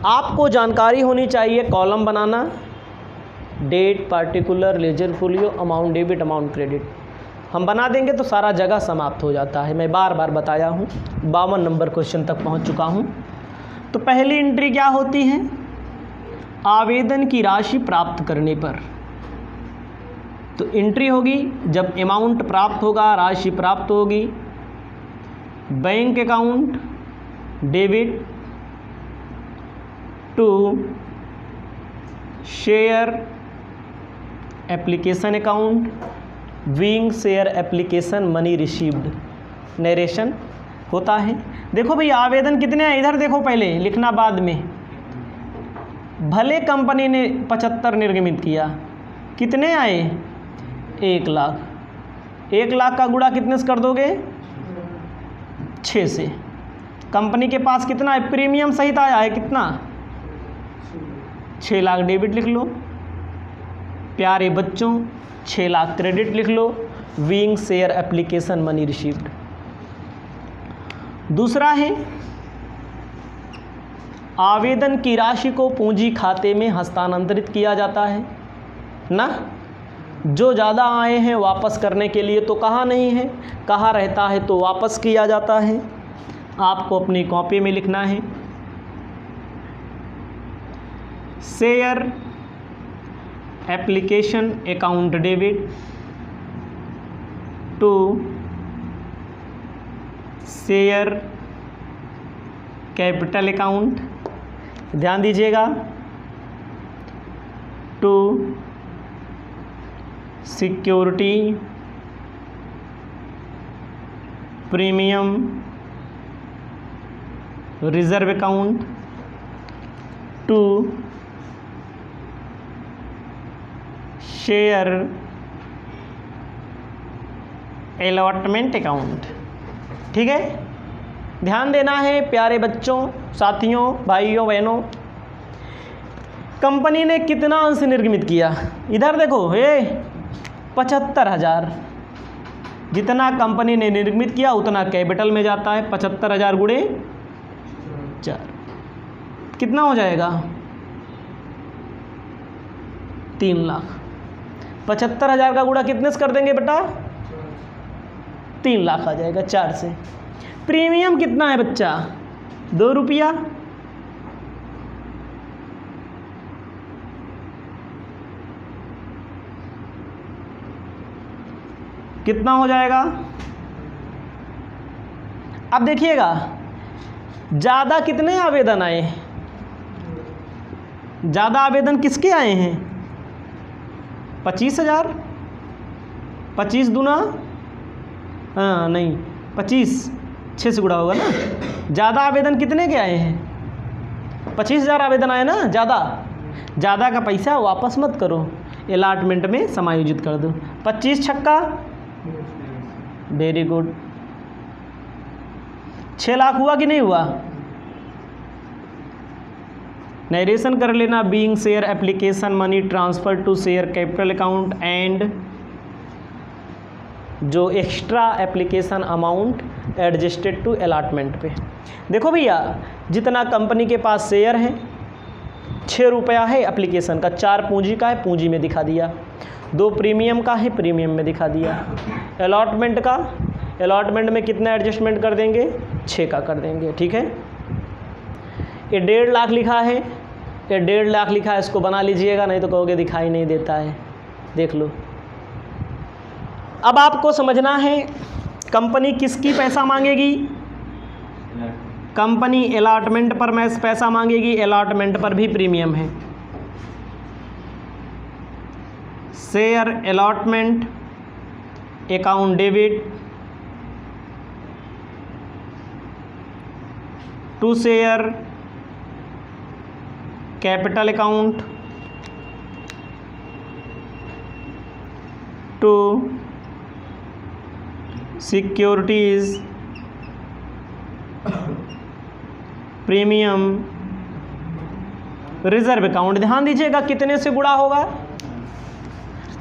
आपको जानकारी होनी चाहिए कॉलम बनाना, date, particular, ledger folio, amount debit, amount credit. हम बना देंगे तो सारा जगह समाप्त हो जाता है। मैं बार बार बताया हूँ, 52 नंबर क्वेश्चन तक पहुँच चुका हूँ। तो पहली एंट्री क्या होती है? आवेदन की राशि प्राप्त करने पर तो एंट्री होगी जब अमाउंट प्राप्त होगा, राशि प्राप्त होगी। Bank account debit to share application account being share application money received narration होता है। देखो भाई आवेदन कितने हैं, इधर देखो, पहले लिखना बाद में। भले कंपनी ने 75 निर्गमित किया, कितने आए? 1 लाख। 1 लाख का गुणा कितने से कर दोगे? 6 से। कंपनी के पास कितना है? प्रीमियम सहित आया है कितना? 6 लाख डेबिट लिख लो। प्यारे बच्चों 6 लाख क्रेडिट लिख लो। Being share application money received. दूसरा है आवेदन की राशि को पूंजी खाते में हस्तांतरित किया जाता है ना। जो ज़्यादा आए हैं वापस करने के लिए तो कहा नहीं है, कहा रहता है तो वापस किया जाता है। आपको अपनी कॉपी में लिखना है share application account debit to share capital account, ध्यान दीजिएगा, to security premium reserve account to share allotment account. ठीक है, ध्यान देना है प्यारे बच्चों, साथियों, भाइयों बहनों। कंपनी ने कितना अंश निर्गमित किया, इधर देखो, 75,000। जितना कंपनी ने निर्गमित किया उतना कैपिटल में जाता है। 75,000 गुणे 4 कितना हो जाएगा? 3 लाख। 75,000 का गुणा कितने से कर देंगे बेटा? 3 लाख आ जाएगा 4 से। प्रीमियम कितना है बच्चा? 2 रुपया। कितना हो जाएगा? अब देखिएगा ज़्यादा कितने आवेदन आए? ज़्यादा आवेदन किसके आए हैं? 25,000। 25 दूना नहीं 25 6 से गुणा होगा ना। ज़्यादा आवेदन कितने के आए हैं? 25,000 आवेदन आए ना। ज़्यादा का पैसा वापस मत करो, अलॉटमेंट में समायोजित कर दो। 25 छक्का, वेरी गुड। 6 लाख हुआ कि नहीं हुआ? नरेशन कर लेना। Being share application money transfer to share capital account and जो extra application amount adjusted to allotment पे। देखो भैया, जितना कंपनी के पास शेयर है 6 रुपया है एप्लीकेशन का, 4 पूंजी का है, पूंजी में दिखा दिया। 2 प्रीमियम का है, प्रीमियम में दिखा दिया। अलॉटमेंट का, अलॉटमेंट में कितना एडजस्टमेंट कर देंगे? 6 का कर देंगे। ठीक है, ये 1.5 लाख लिखा है, ये 1.5 लाख लिखा है, इसको बना लीजिएगा, नहीं तो कहोगे दिखाई नहीं देता है। देख लो। अब आपको समझना है कंपनी किसकी पैसा मांगेगी? कंपनी अलॉटमेंट पर पैसा मांगेगी। अलॉटमेंट पर भी प्रीमियम है। Share allotment account debit to share capital account to securities premium reserve account. ध्यान दीजिएगा कितने से गुणा होगा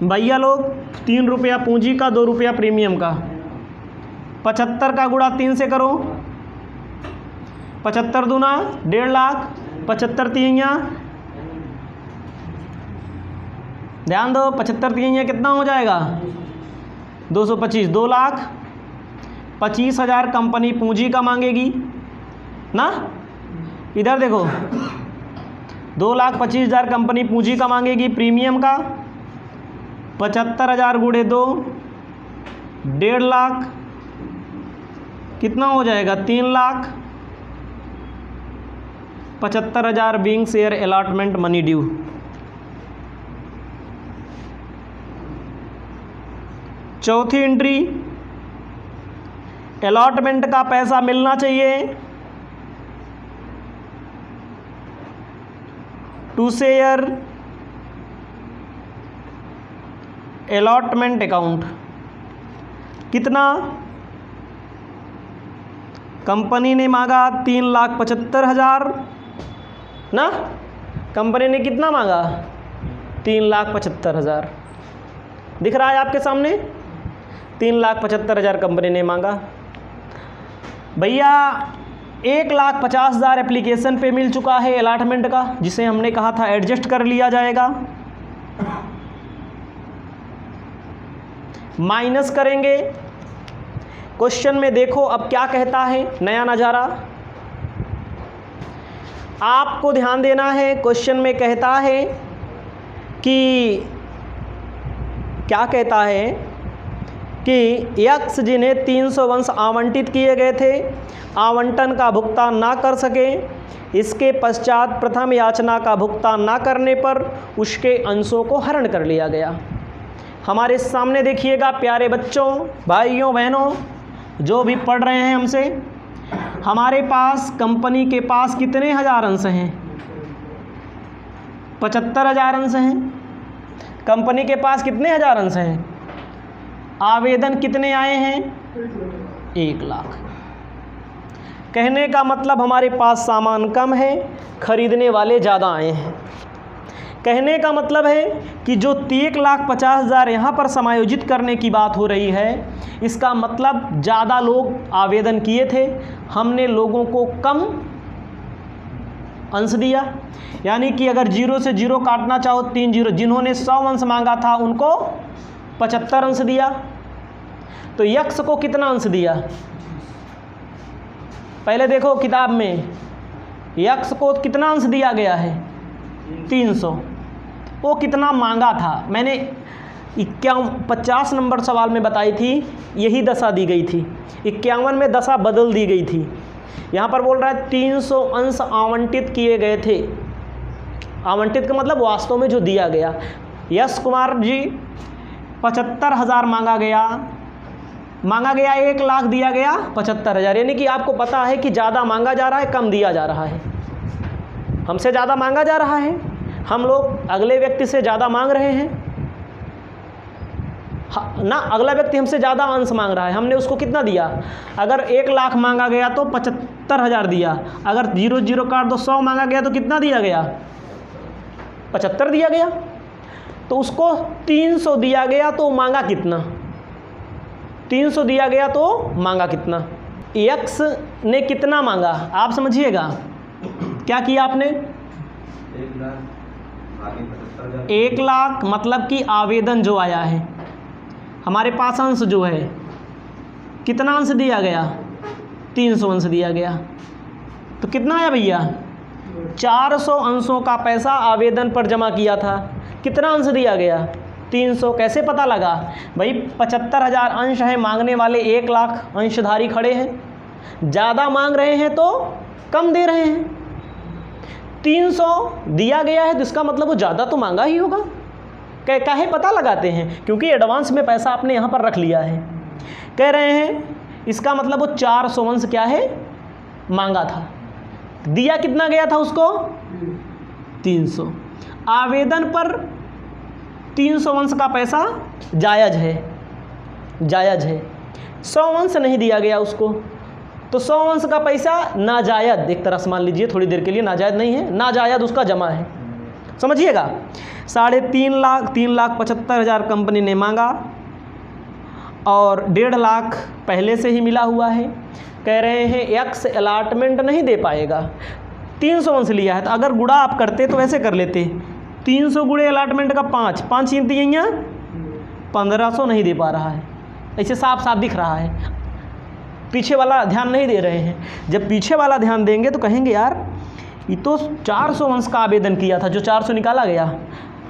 भैया लोग? 3 रुपया पूंजी का, 2 रुपया प्रीमियम का। 75 का गुणा 3 से करो। 75 दूना 1.5 लाख, 75 तिहैया, ध्यान दो, 75 तिहैया कितना हो जाएगा? 225, 2 लाख। 25,000 कंपनी पूंजी का मांगेगी ना। इधर देखो, 2,25,000 कंपनी पूंजी का मांगेगी। प्रीमियम का 75,000 गुणे 2, 1.5 लाख। कितना हो जाएगा? 3 lakh. 75,000 being share allotment money due. चौथी एंट्री, अलॉटमेंट का पैसा मिलना चाहिए टू शेयर अलॉटमेंट अकाउंट। कितना? कंपनी ने मांगा 3,75,000 ना। कंपनी ने कितना मांगा? 3,75,000। दिख रहा है आपके सामने? 3,75,000 कंपनी ने मांगा। भैया 1,50,000 एप्लीकेशन पे मिल चुका है अलाटमेंट का, जिसे हमने कहा था एडजस्ट कर लिया जाएगा। माइनस करेंगे। क्वेश्चन में देखो अब क्या कहता है, नया नज़ारा आपको ध्यान देना है। क्वेश्चन में कहता है कि क्या कहता है कि यक्स जिन्हें 300 वंश आवंटित किए गए थे आवंटन का भुगतान ना कर सके, इसके पश्चात प्रथम याचना का भुगतान ना करने पर उसके अंशों को हरण कर लिया गया। हमारे सामने देखिएगा प्यारे बच्चों, भाइयों बहनों, जो भी पढ़ रहे हैं हमसे, हमारे पास कंपनी के पास कितने हज़ार अंश हैं? 75,000 अंश हैं। कंपनी के पास कितने हज़ार अंश हैं? आवेदन कितने आए हैं? 1 लाख। कहने का मतलब हमारे पास सामान कम है, खरीदने वाले ज़्यादा आए हैं। कहने का मतलब है कि जो 1,50,000 यहाँ पर समायोजित करने की बात हो रही है, इसका मतलब ज़्यादा लोग आवेदन किए थे, हमने लोगों को कम अंश दिया। यानी कि अगर 0 से 0 काटना चाहो 3 0, जिन्होंने 100 अंश मांगा था उनको 75 अंश दिया। तो यक्स को कितना अंश दिया? पहले देखो किताब में, यक्स को कितना अंश दिया गया है? 300। वो कितना मांगा था? मैंने 50 नंबर सवाल में बताई थी, यही दशा दी गई थी। 51 में दशा बदल दी गई थी। यहाँ पर बोल रहा है 300 अंश आवंटित किए गए थे। आवंटित का मतलब वास्तव में जो दिया गया। यश कुमार जी 75,000 मांगा गया, 1 लाख दिया गया 75,000। यानी कि आपको पता है कि ज़्यादा मांगा जा रहा है, कम दिया जा रहा है। हमसे ज़्यादा मांगा जा रहा है, हम लोग अगले व्यक्ति से ज़्यादा मांग रहे हैं ना। अगला व्यक्ति हमसे ज़्यादा अंश मांग रहा है, हमने उसको कितना दिया? अगर 1 लाख मांगा गया तो 75,000 दिया। अगर 0 0 काट दो 100 मांगा गया तो कितना दिया गया? 75 दिया गया। तो उसको 300 दिया गया तो मांगा कितना? 300 दिया गया तो मांगा कितना? यक्स ने कितना मांगा? आप समझिएगा, क्या किया आपने? 1 लाख मतलब कि आवेदन जो आया है, हमारे पास अंश जो है, कितना अंश दिया गया? 300 अंश दिया गया। तो कितना आया भैया? 400 अंशों का पैसा आवेदन पर जमा किया था। कितना अंश दिया गया? 300। कैसे पता लगा भाई? 75,000 अंश है, मांगने वाले 1 लाख अंशधारी खड़े हैं, ज़्यादा मांग रहे हैं तो कम दे रहे हैं। 300 दिया गया है तो इसका मतलब वो ज़्यादा तो मांगा ही होगा। काहे पता लगाते हैं? क्योंकि एडवांस में पैसा आपने यहाँ पर रख लिया है। कह रहे हैं इसका मतलब वो 400 अंश क्या है? मांगा था। दिया कितना गया था उसको? 300। आवेदन पर 300 अंश का पैसा जायज़ है, जायज़ है। 100 अंश नहीं दिया गया उसको, तो 100 अंश का पैसा नाजायज़, एक तरह से मान लीजिए, थोड़ी देर के लिए नाजायज़ नहीं है, नाजायज़ उसका जमा है। समझिएगा। 3.5 लाख 3,75,000 कंपनी ने मांगा और 1.5 लाख पहले से ही मिला हुआ है। कह रहे हैं एक्स अलाटमेंट नहीं दे पाएगा। 300 अंश लिया है, तो अगर गुणा आप करते तो ऐसे कर लेते, 300 गुणे अलाटमेंट का 5 इंच दिए, 1500 नहीं दे पा रहा है। ऐसे साफ साफ दिख रहा है। पीछे वाला ध्यान नहीं दे रहे हैं। जब पीछे वाला ध्यान देंगे तो कहेंगे यार ये तो 400 अंश का आवेदन किया था, जो 400 निकाला गया,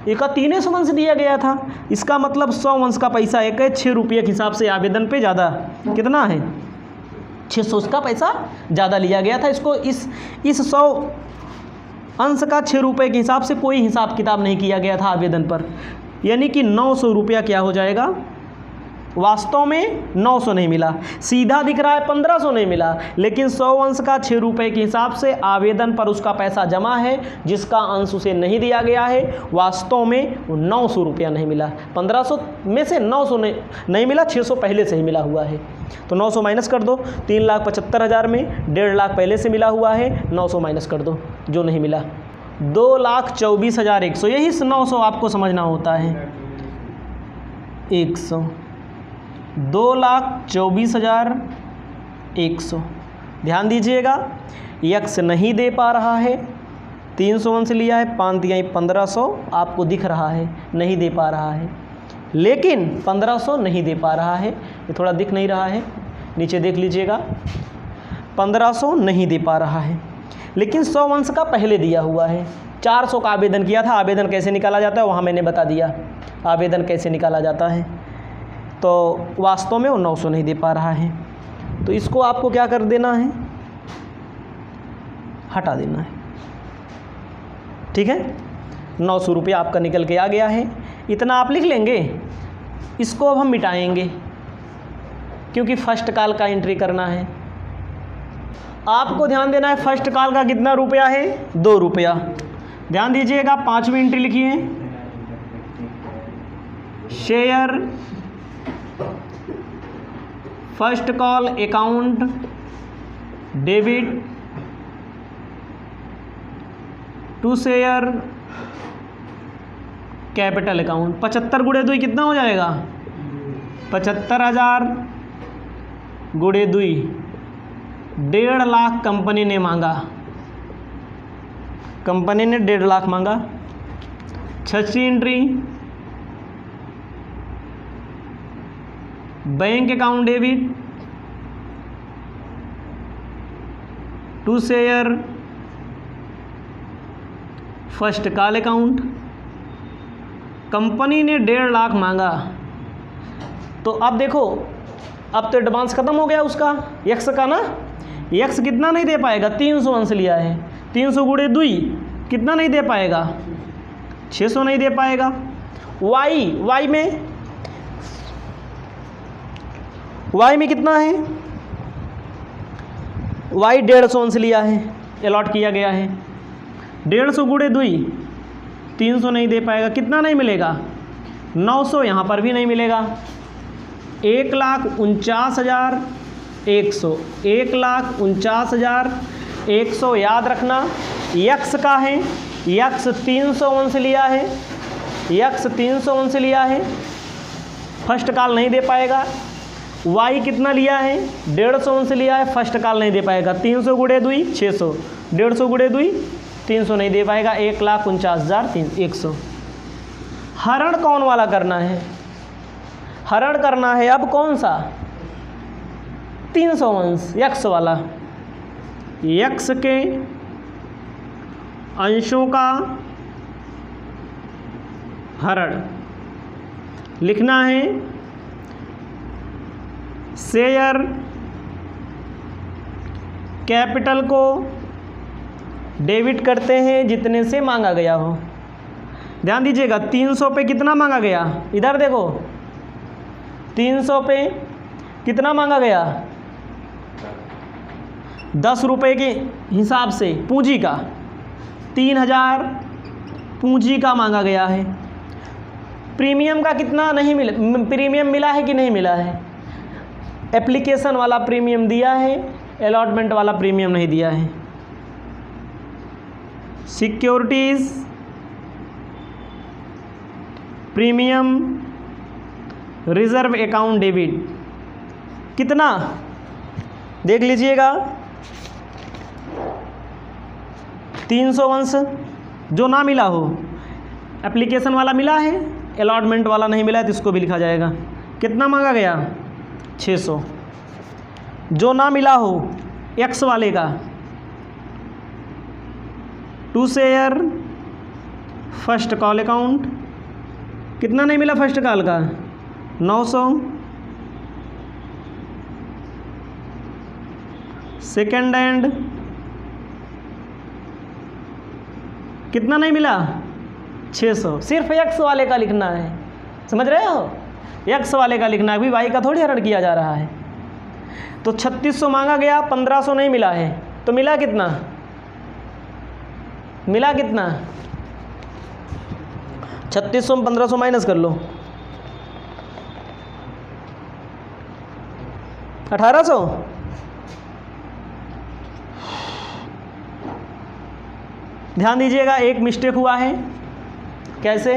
एक 300 अंश दिया गया था। इसका मतलब 100 अंश का पैसा एक है 6 रुपये के हिसाब से आवेदन पे ज़्यादा कितना है? 600 का पैसा ज़्यादा लिया गया था। इसको इस 100 अंश का 6 रुपये के हिसाब से कोई हिसाब किताब नहीं किया गया था आवेदन पर। यानी कि 900 रुपया क्या हो जाएगा? वास्तव में 900 नहीं मिला, सीधा दिख रहा है 1500 नहीं मिला, लेकिन 100 अंश का 6 रुपये के हिसाब से आवेदन पर उसका पैसा जमा है, जिसका अंश उसे नहीं दिया गया है। वास्तव में 900 रुपया नहीं मिला। 1500 में से 900 नहीं मिला, 600 पहले से ही मिला हुआ है। तो 900 माइनस कर दो। 3,75,000 में 1.5 लाख पहले से मिला हुआ है, 900 माइनस कर दो जो नहीं मिला। 2,24,100। यही 900 आपको समझना होता है। 100 2,24,100। ध्यान दीजिएगा, यक्स नहीं दे पा रहा है, 300 से लिया है, 5 तिहाई 1500 आपको दिख रहा है, नहीं दे पा रहा है, लेकिन 1500 नहीं दे पा रहा है, ये थोड़ा दिख नहीं रहा है, नीचे देख लीजिएगा, 1500 नहीं दे पा रहा है, लेकिन 100 अंश का पहले दिया हुआ है। 400 का आवेदन किया था, आवेदन कैसे निकाला जाता है वहाँ मैंने बता दिया, आवेदन कैसे निकाला जाता है। तो वास्तव में वो 900 नहीं दे पा रहा है, तो इसको आपको क्या कर देना है, हटा देना है। ठीक है, 900 रुपये आपका निकल के आ गया है, इतना आप लिख लेंगे। इसको अब हम मिटाएंगे क्योंकि फर्स्ट कॉल का एंट्री करना है। आपको ध्यान देना है फर्स्ट कॉल का कितना रुपया है, 2 रुपया। ध्यान दीजिएगा, 5वीं एंट्री लिखिए, share first call account debit to share capital account. 75 गुणे 2 कितना हो जाएगा, 75,000 गुणे 2, 1.5 लाख कंपनी ने मांगा, कंपनी ने 1.5 लाख मांगा। 6वीं entry, bank account debit to share first call account, company ने 1.5 लाख मांगा। तो अब देखो, अब तो एडवांस ख़त्म हो गया उसका, यक्स का ना, यक्स कितना नहीं दे पाएगा, 300 अंश लिया है, 300 गुणे 2 कितना नहीं दे पाएगा, 600 नहीं दे पाएगा। वाई में कितना है, वाई 150 अंश लिया है, अलॉट किया गया है, 150 गुणे 2 300 नहीं दे पाएगा, कितना नहीं मिलेगा, 900, यहाँ पर भी नहीं मिलेगा, 1,49,100, 1,49,100 याद रखना, यक्स का है, यक्स 300 अंश लिया है, यक्स 300 अंश लिया है, फर्स्ट कॉल नहीं दे पाएगा। वाई कितना लिया है, 150 अंश लिया है, फर्स्ट कॉल नहीं दे पाएगा, 300 गुणे 2 600, 150 गुणे 2 300 नहीं दे पाएगा, 1,49,100। हरण कौन वाला करना है, हरण करना है अब कौन सा, 300 अंश यक्स वाला, यक्स के अंशों का हरण लिखना है। शेयर कैपिटल को डेबिट करते हैं जितने से मांगा गया हो। ध्यान दीजिएगा, 300 पे कितना मांगा गया, इधर देखो, 300 पे कितना मांगा गया, 10 रुपये के हिसाब से पूंजी का, 3,000 पूंजी का मांगा गया है। प्रीमियम का कितना नहीं मिला, प्रीमियम मिला है कि नहीं मिला है, एप्लीकेशन वाला प्रीमियम दिया है, अलॉटमेंट वाला प्रीमियम नहीं दिया है। Securities premium reserve account debit कितना देख लीजिएगा, 300 अंश जो ना मिला हो, एप्लीकेशन वाला मिला है, अलॉटमेंट वाला नहीं मिला है, तो इसको भी लिखा जाएगा। कितना मांगा गया, 600। जो ना मिला हो एक्स वाले का, to share first call account, कितना नहीं मिला फर्स्ट कॉल का, 900। सेकेंड हैंड कितना नहीं मिला, 600। सिर्फ एक्स वाले का लिखना है, समझ रहे हो, एक्स वाले का लिखना है, अभी वाई का थोड़ी हरण किया जा रहा है। तो 3600 मांगा गया, 1500 नहीं मिला है, तो मिला कितना, मिला कितना, 3600 में 1500 माइनस कर लो, 1800। ध्यान दीजिएगा, एक मिस्टेक हुआ है। कैसे,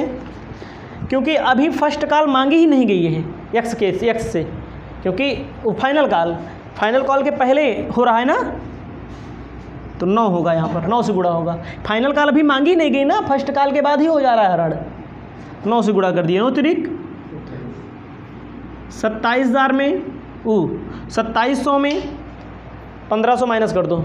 क्योंकि अभी फर्स्ट कॉल मांगी ही नहीं गई है एक्स से, क्योंकि वो फाइनल कॉल के पहले हो रहा है ना, तो 9 होगा यहाँ पर, 9 से गुणा होगा। फाइनल कॉल अभी मांगी नहीं गई ना, फर्स्ट कॉल के बाद ही हो जा रहा है हरण। 9 से गुणा कर दिया, 9 तिरिक 27,000 में 2700 में 1500 माइनस कर दो,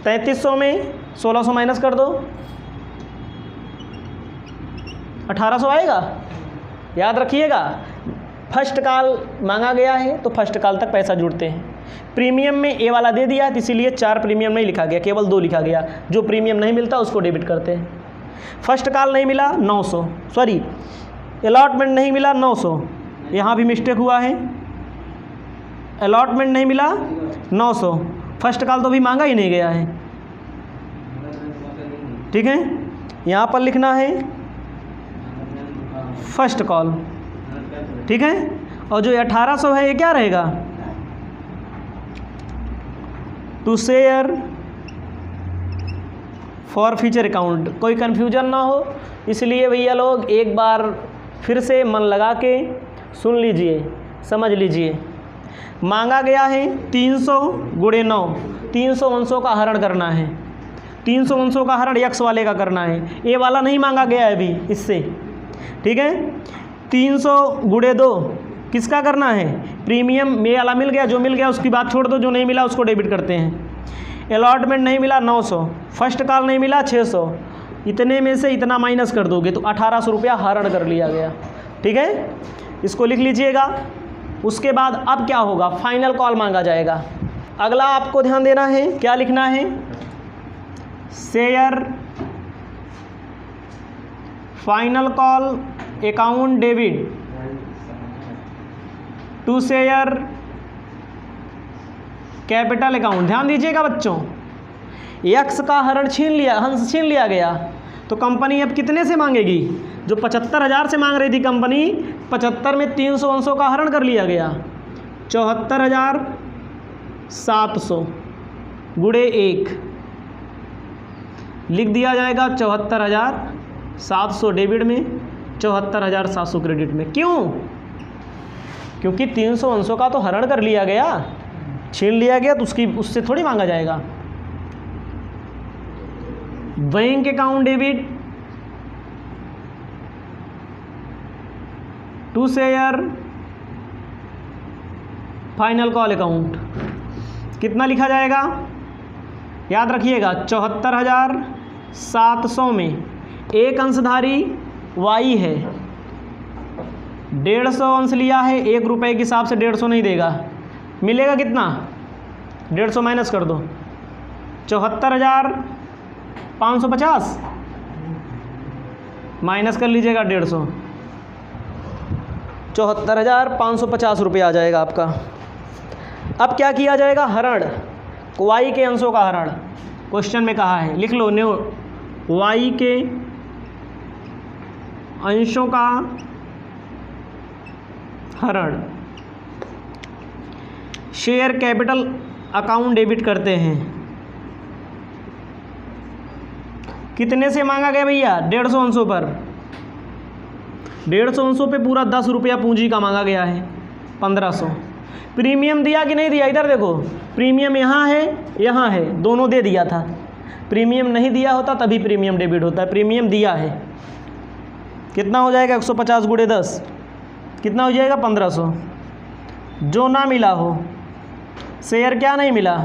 3300 में 1600 माइनस कर दो, 1800 आएगा। याद रखिएगा, फर्स्ट कॉल मांगा गया है तो फर्स्ट कॉल तक पैसा जुड़ते हैं। प्रीमियम में ए वाला दे दिया, तो इसीलिए 4 प्रीमियम नहीं लिखा गया, केवल 2 लिखा गया। जो प्रीमियम नहीं मिलता उसको डेबिट करते हैं। फर्स्ट कॉल नहीं मिला 900, सॉरी अलॉटमेंट नहीं मिला 900, यहाँ भी मिस्टेक हुआ है। अलॉटमेंट नहीं मिला 900, फर्स्ट कॉल तो भी मांगा ही नहीं गया है, ठीक है। यहाँ पर लिखना है फर्स्ट कॉल, ठीक है। और जो 1800 है ये क्या रहेगा, to share for future account. कोई कन्फ्यूजन ना हो, इसलिए भैया लोग एक बार फिर से मन लगा के सुन लीजिए, समझ लीजिए। मांगा गया है 300 गुणे 9, 300 अंशों का हरण करना है। 300 अंशों का हरण x वाले का करना है, ए वाला नहीं मांगा गया है अभी इससे, ठीक है। 300 गुणे 2 किसका करना है, प्रीमियम में वाला मिल गया, जो मिल गया उसकी बात छोड़ दो, जो नहीं मिला उसको डेबिट करते हैं। अलॉटमेंट नहीं मिला 900, फर्स्ट कॉल नहीं मिला 600, इतने में से इतना माइनस कर दोगे तो 1800 रुपया हरण कर लिया गया, ठीक है। इसको लिख लीजिएगा। उसके बाद अब क्या होगा, फाइनल कॉल मांगा जाएगा। अगला आपको ध्यान देना है, क्या लिखना है, share final call account debit to share capital account. ध्यान दीजिएगा बच्चों, एक्स का हरण हंस छीन लिया गया, तो कंपनी अब कितने से मांगेगी, जो 75,000 से मांग रही थी कंपनी, 75 में 300 अंशों का हरण कर लिया गया, 74,700 गुणे 1 लिख दिया जाएगा। 74,700 डेबिट में, 74,700 क्रेडिट में। क्यों, क्योंकि 300 अंशों का तो हरण कर लिया गया, छीन लिया गया, तो उससे थोड़ी मांगा जाएगा। Bank account debit to share final call account, कितना लिखा जाएगा, याद रखिएगा 74,700 में एक अंशधारी y है, 150 अंश लिया है, 1 रुपये के हिसाब से 150 नहीं देगा, मिलेगा कितना, 150 माइनस कर दो, 74,550 माइनस कर लीजिएगा 150, 74,550 रुपये आ जाएगा आपका। अब क्या किया जाएगा, हरण, y के अंशों का हरण, क्वेश्चन में कहा है, लिख लो न्यू, y के अंशों का हरण शेयर कैपिटल अकाउंट डेबिट करते हैं। कितने से मांगा गया भैया, 150 अंशों पर, 150 अंशों पे पूरा 10 रुपया पूंजी का मांगा गया है, 1500। प्रीमियम दिया कि नहीं दिया, इधर देखो, प्रीमियम यहाँ है, दोनों दे दिया था। प्रीमियम नहीं दिया होता तभी प्रीमियम डेबिट होता है, प्रीमियम दिया है। कितना हो जाएगा, 150 गुणे 10 कितना हो जाएगा, 1500। जो ना मिला हो, शेयर क्या नहीं मिला,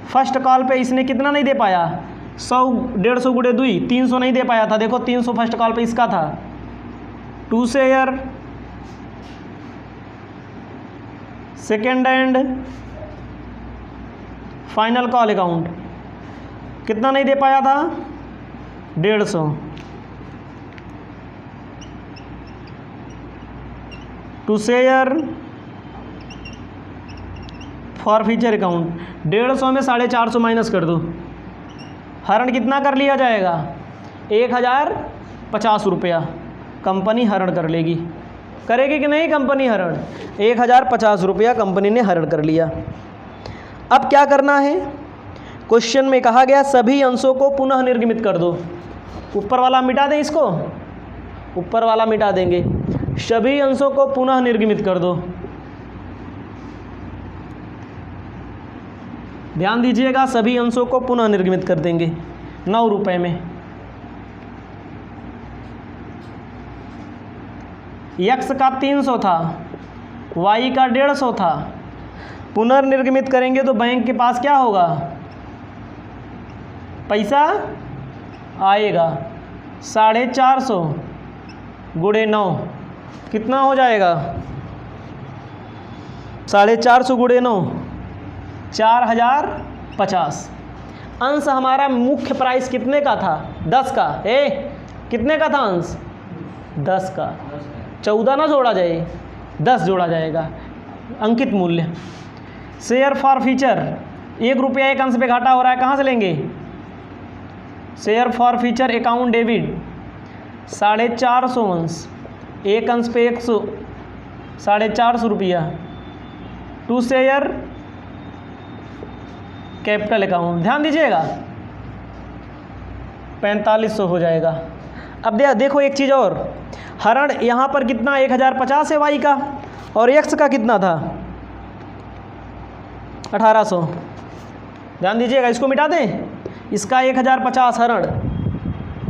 फर्स्ट कॉल पे इसने कितना नहीं दे पाया, 100 150 गुणे 2 300 नहीं दे पाया था, देखो 300 फर्स्ट कॉल पे इसका था। To share second and final call account कितना नहीं दे पाया था, 150। To share for future account, 150 में 450 माइनस कर दो, हरण कितना कर लिया जाएगा, 1050 रुपया कंपनी हरण कर लेगी, करेगी कि नहीं कंपनी हरण, 1050 रुपया कंपनी ने हरण कर लिया। अब क्या करना है, क्वेश्चन में कहा गया सभी अंशों को पुनः निर्गमित कर दो। ऊपर वाला मिटा दें इसको, ऊपर वाला मिटा देंगे। सभी अंशों को पुनः निर्गमित कर दो। ध्यान दीजिएगा, सभी अंशों को पुनः निर्गमित कर देंगे 9 रुपए में। x का 300 था, y का 150 था। पुनर्निर्गमित करेंगे तो बैंक के पास क्या होगा? पैसा आएगा 450 गुणे 9 कितना हो जाएगा? 450 गुणे 9 4050। अंश हमारा मुख्य प्राइस कितने का था? 10 का। कितने का था अंश? 10 का। 14 ना जोड़ा जाए, 10 जोड़ा जाएगा। अंकित मूल्य। शेयर फॉर फ्यूचर, 1 रुपया एक अंश पे घाटा हो रहा है, कहाँ से लेंगे? Share for future account debit 450 अंश, एक अंश पे 100, 450 रुपया। टू शेयर कैपिटल अकाउंट, ध्यान दीजिएगा 4500 हो जाएगा। अब देखो एक चीज़ और, हरण यहाँ पर कितना 1050 है वाई का, और एक्स का कितना था? 1800। ध्यान दीजिएगा, इसको मिटा दें। इसका 1050 हरण,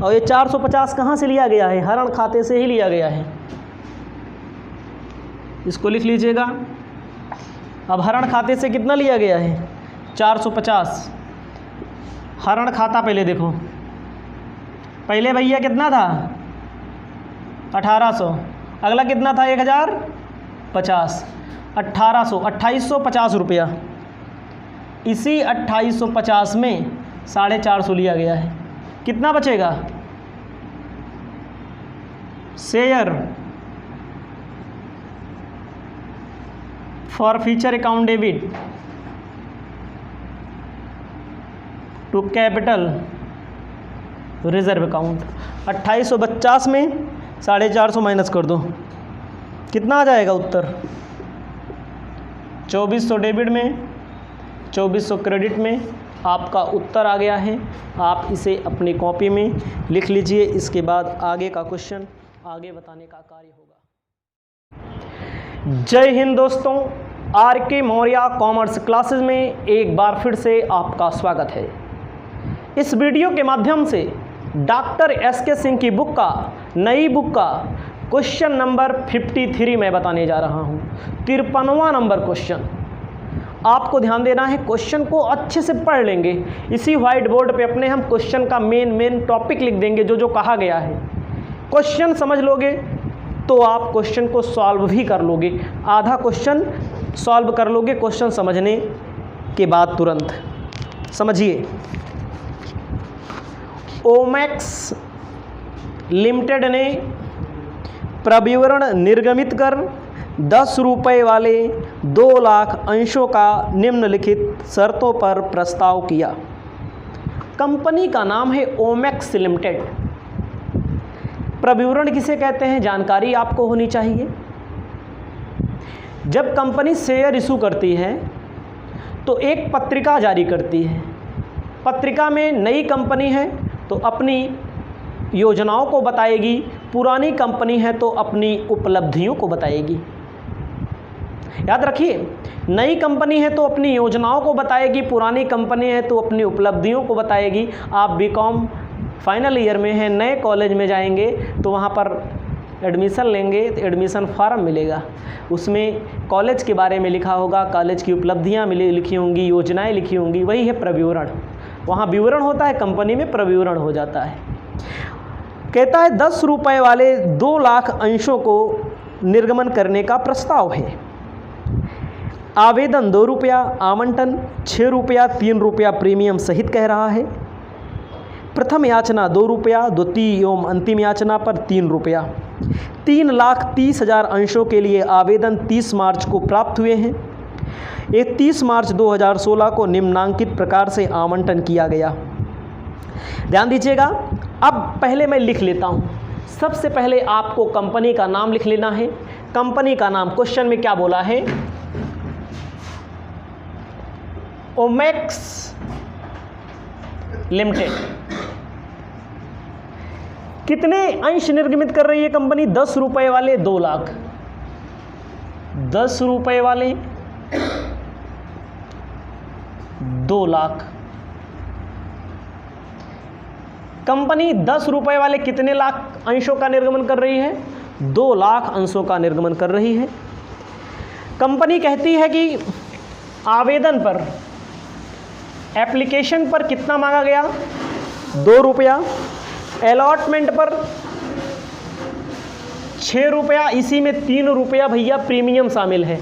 और ये 450 कहाँ से लिया गया है? हरण खाते से ही लिया गया है। इसको लिख लीजिएगा। अब हरण खाते से कितना लिया गया है? 450। हरण खाता पहले देखो, पहले भैया कितना था? 1800। अगला कितना था? 1050। 1800, 2850 रुपया। इसी 2850 में 450 लिया गया है। कितना बचेगा? Share for future account debit to capital reserve account. 2850 में 450 माइनस कर दो, कितना आ जाएगा उत्तर? 2400 डेबिट में, 2400 क्रेडिट में आपका उत्तर आ गया है। आप इसे अपनी कॉपी में लिख लीजिए। इसके बाद आगे का क्वेश्चन आगे बताने का कार्य होगा। जय हिंद दोस्तों, आर.के. मौर्य कॉमर्स क्लासेस में एक बार फिर से आपका स्वागत है। इस वीडियो के माध्यम से डॉक्टर एस.के. सिंह की बुक का, नई बुक का क्वेश्चन नंबर 53 मैं बताने जा रहा हूँ। 53वां नंबर क्वेश्चन। आपको ध्यान देना है, क्वेश्चन को अच्छे से पढ़ लेंगे। इसी व्हाइट बोर्ड पे अपने हम क्वेश्चन का मेन टॉपिक लिख देंगे, जो कहा गया है। क्वेश्चन समझ लोगे तो आप क्वेश्चन को सॉल्व भी कर लोगे। आधा क्वेश्चन सॉल्व कर लोगे क्वेश्चन समझने के बाद तुरंत। समझिए, ओमैक्स लिमिटेड ने प्रविवरण निर्गमित कर 10 रुपये वाले 2 लाख अंशों का निम्नलिखित शर्तों पर प्रस्ताव किया। कंपनी का नाम है ओमैक्स लिमिटेड। प्रविवरण किसे कहते हैं, जानकारी आपको होनी चाहिए। जब कंपनी शेयर इशू करती है तो एक पत्रिका जारी करती है। पत्रिका में नई कंपनी है तो अपनी योजनाओं को बताएगी, पुरानी कंपनी है तो अपनी उपलब्धियों को बताएगी। याद रखिए, नई कंपनी है तो अपनी योजनाओं को बताएगी, पुरानी कंपनी है तो अपनी उपलब्धियों को बताएगी। आप बीकॉम फाइनल ईयर में हैं, नए कॉलेज में जाएंगे तो वहाँ पर एडमिशन लेंगे तो एडमिशन फॉर्म मिलेगा, उसमें कॉलेज के बारे में लिखा होगा, कॉलेज की उपलब्धियाँ लिखी होंगी, योजनाएं लिखी होंगी। वही है प्रविवरण। वहाँ विवरण होता है, कंपनी में प्रविवरण हो जाता है। कहता है 10 रुपये वाले 2 लाख अंशों को निर्गमन करने का प्रस्ताव है। आवेदन 2 रुपया, आवंटन 6 रुपया, 3 रुपया प्रीमियम सहित कह रहा है। प्रथम याचना 2 रुपया, द्वितीय एवं अंतिम याचना पर 3 रुपया। 3,30,000 अंशों के लिए आवेदन 30 मार्च को प्राप्त हुए हैं। ये 30 मार्च 2016 को निम्नांकित प्रकार से आवंटन किया गया। ध्यान दीजिएगा। अब पहले मैं लिख लेता हूँ। सबसे पहले आपको कंपनी का नाम लिख लेना है। कंपनी का नाम क्वेश्चन में क्या बोला है? ओमैक्स लिमिटेड। कितने अंश निर्गमित कर रही है कंपनी? 10 रुपए वाले 2 लाख, 10 रुपए वाले 2 लाख। कंपनी 10 रुपए वाले कितने लाख अंशों का निर्गमन कर रही है? 2 लाख अंशों का निर्गमन कर रही है। कंपनी कहती है कि आवेदन पर, एप्लीकेशन पर कितना मांगा गया? 2 रुपया। अलॉटमेंट पर 6 रुपया, इसी में 3 रुपया भैया प्रीमियम शामिल है।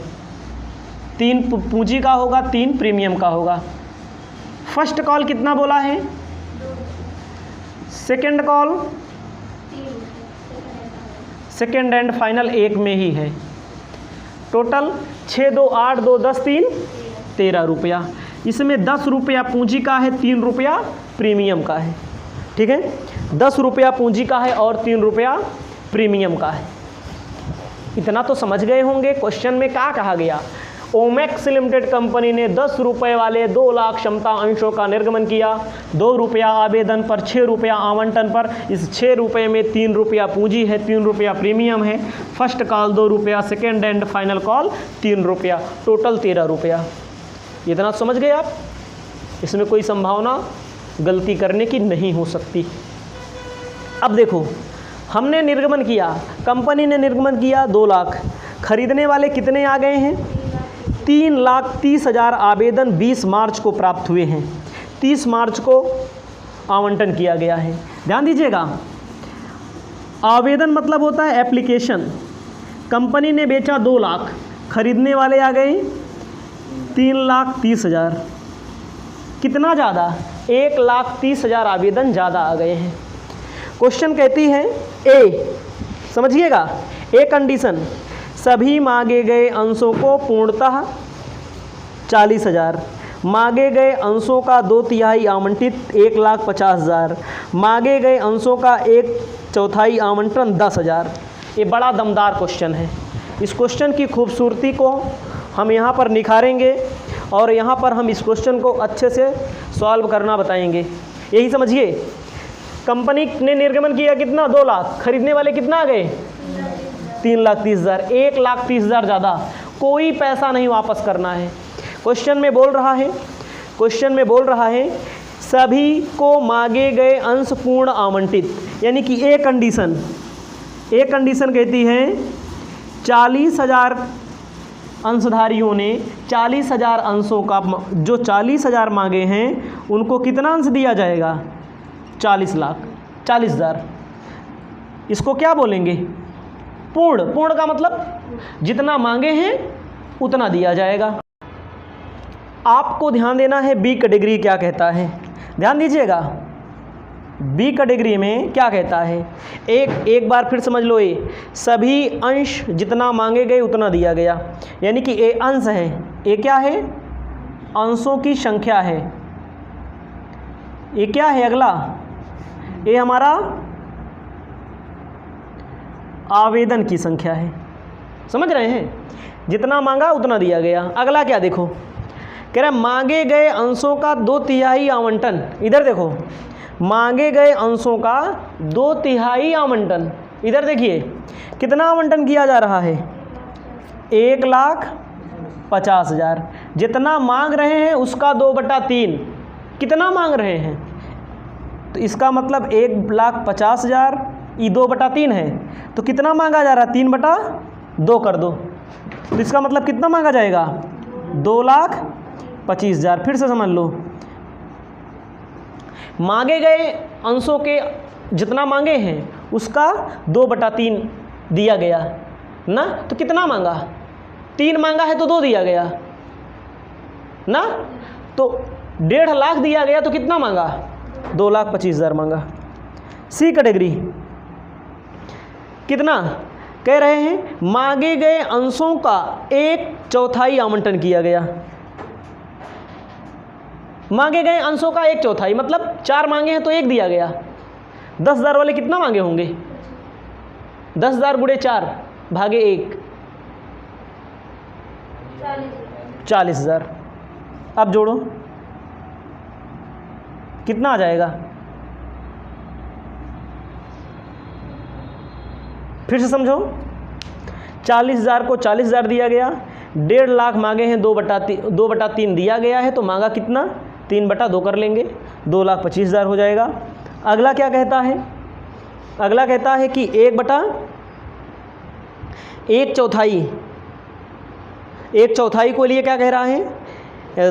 3 पूंजी का होगा, 3 प्रीमियम का होगा। फर्स्ट कॉल कितना बोला है? Second call, second and final 1 में ही है। टोटल 6 2 8 2 10 3 13 रुपया। इसमें 10 रुपया पूंजी का है, 3 रुपया प्रीमियम का है। ठीक है, 10 रुपया पूंजी का है और 3 रुपया प्रीमियम का है। इतना तो समझ गए होंगे। क्वेश्चन में क्या कहा गया? ओमेक्स लिमिटेड कंपनी ने 10 रुपए वाले 2 लाख क्षमता अंशों का निर्गमन किया। 2 रुपया आवेदन पर, 6 रुपया आवंटन पर। इस 6 रुपये में 3 रुपया पूंजी है, 3 रुपया प्रीमियम है। फर्स्ट कॉल 2 रुपया, सेकेंड एंड फाइनल कॉल 3 रुपया, टोटल 13 रुपया। इतना समझ गए आप? इसमें कोई संभावना गलती करने की नहीं हो सकती। अब देखो, हमने निर्गमन किया, कंपनी ने निर्गमन किया 2 लाख। खरीदने वाले कितने आ गए हैं? 3,30,000 आवेदन 20 मार्च को प्राप्त हुए हैं। 30 मार्च को आवंटन किया गया है। ध्यान दीजिएगा, आवेदन मतलब होता है एप्लीकेशन। कंपनी ने बेचा 2 लाख, खरीदने वाले आ गए 3,30,000। कितना ज़्यादा? 1,30,000 आवेदन ज़्यादा आ गए हैं। क्वेश्चन कहती है ए, समझिएगा, ए कंडीशन, सभी मांगे गए अंशों को पूर्णतः 40,000, मांगे गए अंशों का 2/3 आवंटित 1,50,000, मांगे गए अंशों का 1/4 आवंटन 10,000। ये बड़ा दमदार क्वेश्चन है। इस क्वेश्चन की खूबसूरती को हम यहाँ पर निखारेंगे और यहाँ पर हम इस क्वेश्चन को अच्छे से सॉल्व करना बताएंगे। यही समझिए, कंपनी ने निर्गमन किया कितना? 2 लाख। खरीदने वाले कितना आ गए? 3,30,000। 1,30,000 ज़्यादा। कोई पैसा नहीं वापस करना है। क्वेश्चन में बोल रहा है, क्वेश्चन में बोल रहा है सभी को मांगे गए अंश पूर्ण आवंटित, यानी कि एक कंडीशन कहती है 40,000 अंशधारियों ने 40,000 अंशों का, जो 40,000 मांगे हैं उनको कितना अंश दिया जाएगा? 40,000। इसको क्या बोलेंगे? पूर्ण। पूर्ण का मतलब जितना मांगे हैं उतना दिया जाएगा। आपको ध्यान देना है बी कैटेगरी क्या कहता है। ध्यान दीजिएगा, बी कैटेगरी में क्या कहता है? एक बार फिर समझ लो, ये सभी अंश जितना मांगे गए उतना दिया गया, यानी कि ए अंश है। ए क्या है? अंशों की संख्या है। ये क्या है? अगला ये हमारा आवेदन की संख्या है। समझ रहे हैं? जितना मांगा उतना दिया गया। अगला क्या देखो, कह रहा है मांगे गए अंशों का 2/3 आवंटन। इधर देखो, मांगे गए अंशों का 2/3 आवंटन। इधर देखिए कितना आवंटन किया जा रहा है? 1,50,000। जितना मांग रहे हैं उसका 2/3। कितना मांग रहे हैं? तो इसका मतलब 1,50,000, ये 2/3 है, तो कितना मांगा जा रहा है? 3/2 कर दो, तो इसका मतलब कितना मांगा जाएगा? 2,25,000। फिर से समझ लो, मांगे गए अंशों के जितना मांगे हैं उसका 2/3 दिया गया ना, तो कितना मांगा? 3 मांगा है तो 2 दिया गया ना, तो 1.5 लाख दिया गया, तो कितना मांगा? 2,25,000 मांगा। सी कैटेगरी कितना कह रहे हैं? मांगे गए अंशों का 1/4 आवंटन किया गया। मांगे गए अंशों का 1/4 मतलब 4 मांगे हैं तो 1 दिया गया। 10,000 वाले कितना मांगे होंगे? 10,000 गुणे 4 भागे 1, 40,000। अब जोड़ो कितना आ जाएगा? फिर से समझो, 40,000 को 40,000 दिया गया, 1.5 लाख मांगे हैं, 2/3 दिया गया है, तो मांगा कितना, 3/2 कर लेंगे, 2,25,000 हो जाएगा। अगला क्या कहता है, अगला कहता है कि 1/1/4 को लिए क्या कह रहा है,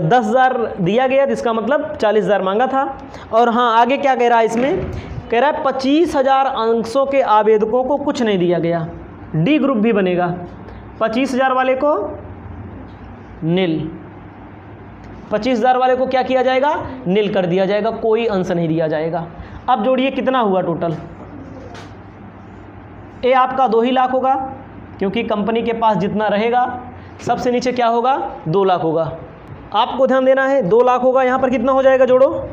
10,000 दिया गया, जिसका मतलब 40,000 मांगा था। और हाँ, आगे क्या कह रहा है इसमें, कह रहा है 25,000 अंशों के आवेदकों को कुछ नहीं दिया गया, डी ग्रुप भी बनेगा, 25,000 वाले को नील, 25,000 वाले को क्या किया जाएगा, नील कर दिया जाएगा, कोई अंश नहीं दिया जाएगा। अब जोड़िए कितना हुआ टोटल, ए आपका 2 ही लाख होगा, क्योंकि कंपनी के पास जितना रहेगा सबसे नीचे क्या होगा, 2 लाख होगा। आपको ध्यान देना है, 2 लाख होगा, यहाँ पर कितना हो जाएगा, जोड़ो,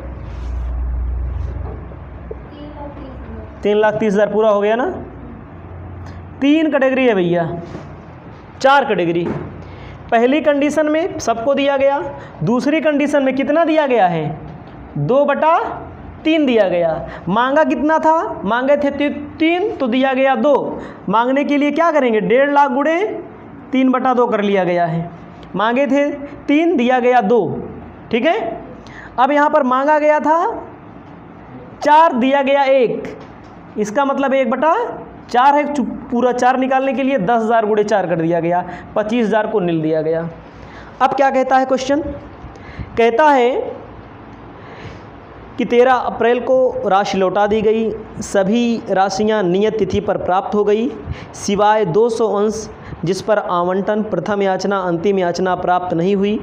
3,30,000 पूरा हो गया ना। 3 कैटेगरी है भैया, 4 कैटेगरी। पहली कंडीशन में सबको दिया गया, दूसरी कंडीशन में कितना दिया गया है, 2/3 दिया गया। मांगा कितना था, मांगे थे 3 तो दिया गया 2। मांगने के लिए क्या करेंगे, 1.5 लाख गुणे 3/2 कर लिया गया है। मांगे थे 3, दिया गया 2, ठीक है। अब यहाँ पर मांगा गया था 4, दिया गया 1, इसका मतलब 1/4 है। पूरा 4 निकालने के लिए 10,000 गुणे 4 कर दिया गया, 25,000 को नील दिया गया। अब क्या कहता है क्वेश्चन, कहता है कि 13 अप्रैल को राशि लौटा दी गई, सभी राशियां नियत तिथि पर प्राप्त हो गई, सिवाय 200 अंश जिस पर आवंटन प्रथम याचना अंतिम याचना प्राप्त नहीं हुई।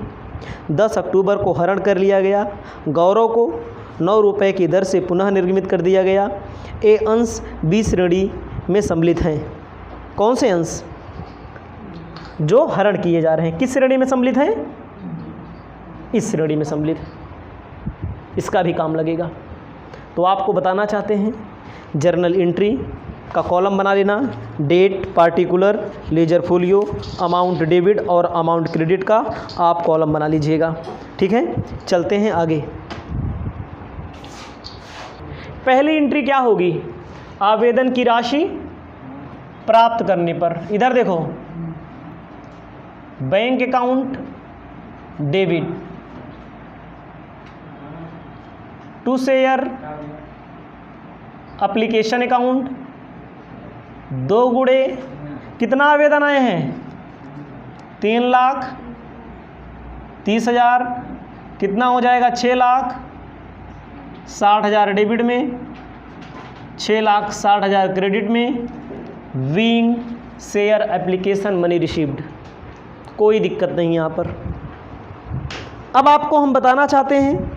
10 अक्टूबर को हरण कर लिया गया। गौरव को 9 रुपये की दर से पुनः निर्गमित कर दिया गया। ए अंश बी श्रेणी में सम्मिलित हैं। कौन से अंश, जो हरण किए जा रहे हैं, किस श्रेणी में सम्मिलित हैं, इस श्रेणी में सम्मिलित है, इसका भी काम लगेगा। तो आपको बताना चाहते हैं, जर्नल एंट्री का कॉलम बना लेना, date, particular, ledger folio, amount debit और अमाउंट क्रेडिट का आप कॉलम बना लीजिएगा, ठीक है। चलते हैं आगे। पहली एंट्री क्या होगी, आवेदन की राशि प्राप्त करने पर, इधर देखो, bank account debit, to share application account, 2 गुणे कितना आवेदन आए हैं, 3,30,000, कितना हो जाएगा, 6,60,000 डेबिट में, 6,60,000 क्रेडिट में, wing share application money received, कोई दिक्कत नहीं यहाँ पर। अब आपको हम बताना चाहते हैं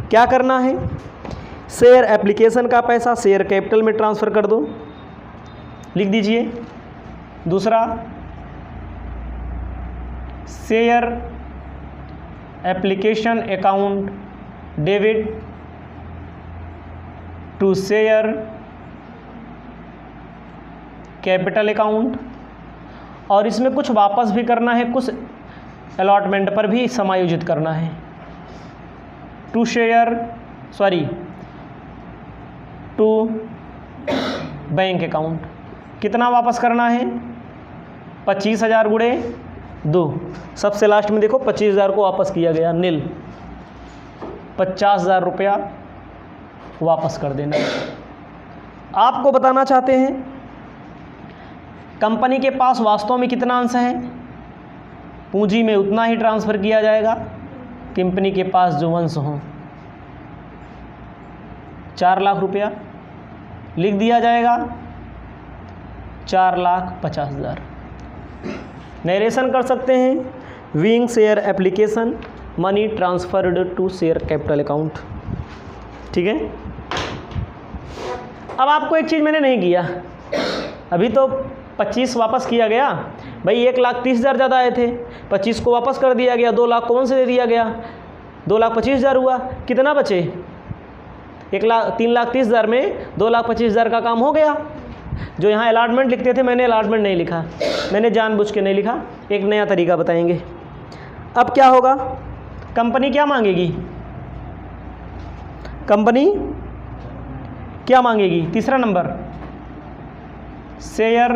क्या करना है, शेयर एप्लीकेशन का पैसा शेयर कैपिटल में ट्रांसफ़र कर दो, लिख दीजिए। दूसरा, share application account debit to share capital account, और इसमें कुछ वापस भी करना है, कुछ अलॉटमेंट पर भी समायोजित करना है। टू बैंक अकाउंट, कितना वापस करना है, 25,000 गुणे 2, सबसे लास्ट में देखो 25,000 को वापस किया गया, नील, 50,000 रुपया वापस कर देना। आपको बताना चाहते हैं कंपनी के पास वास्तव में कितना अंश है, पूंजी में उतना ही ट्रांसफ़र किया जाएगा, कंपनी के पास जो अंश हों, 4 लाख रुपया लिख दिया जाएगा, 4,50,000। नरेशन कर सकते हैं, being share application money transferred to share capital account, ठीक है। अब आपको एक चीज़ मैंने नहीं किया, अभी तो 25 वापस किया गया भाई, 1,30,000 ज़्यादा आए थे, 25 को वापस कर दिया गया, 2 लाख कौन से दे दिया गया, 2,25,000 हुआ, कितना बचे, 3,30,000 में 2,25,000 का काम हो गया। जो यहाँ अलॉटमेंट लिखते थे, मैंने अलॉटमेंट नहीं लिखा, मैंने जानबूझ के नहीं लिखा, एक नया तरीका बताएंगे। अब क्या होगा, कंपनी क्या मांगेगी, कंपनी क्या मांगेगी, तीसरा number share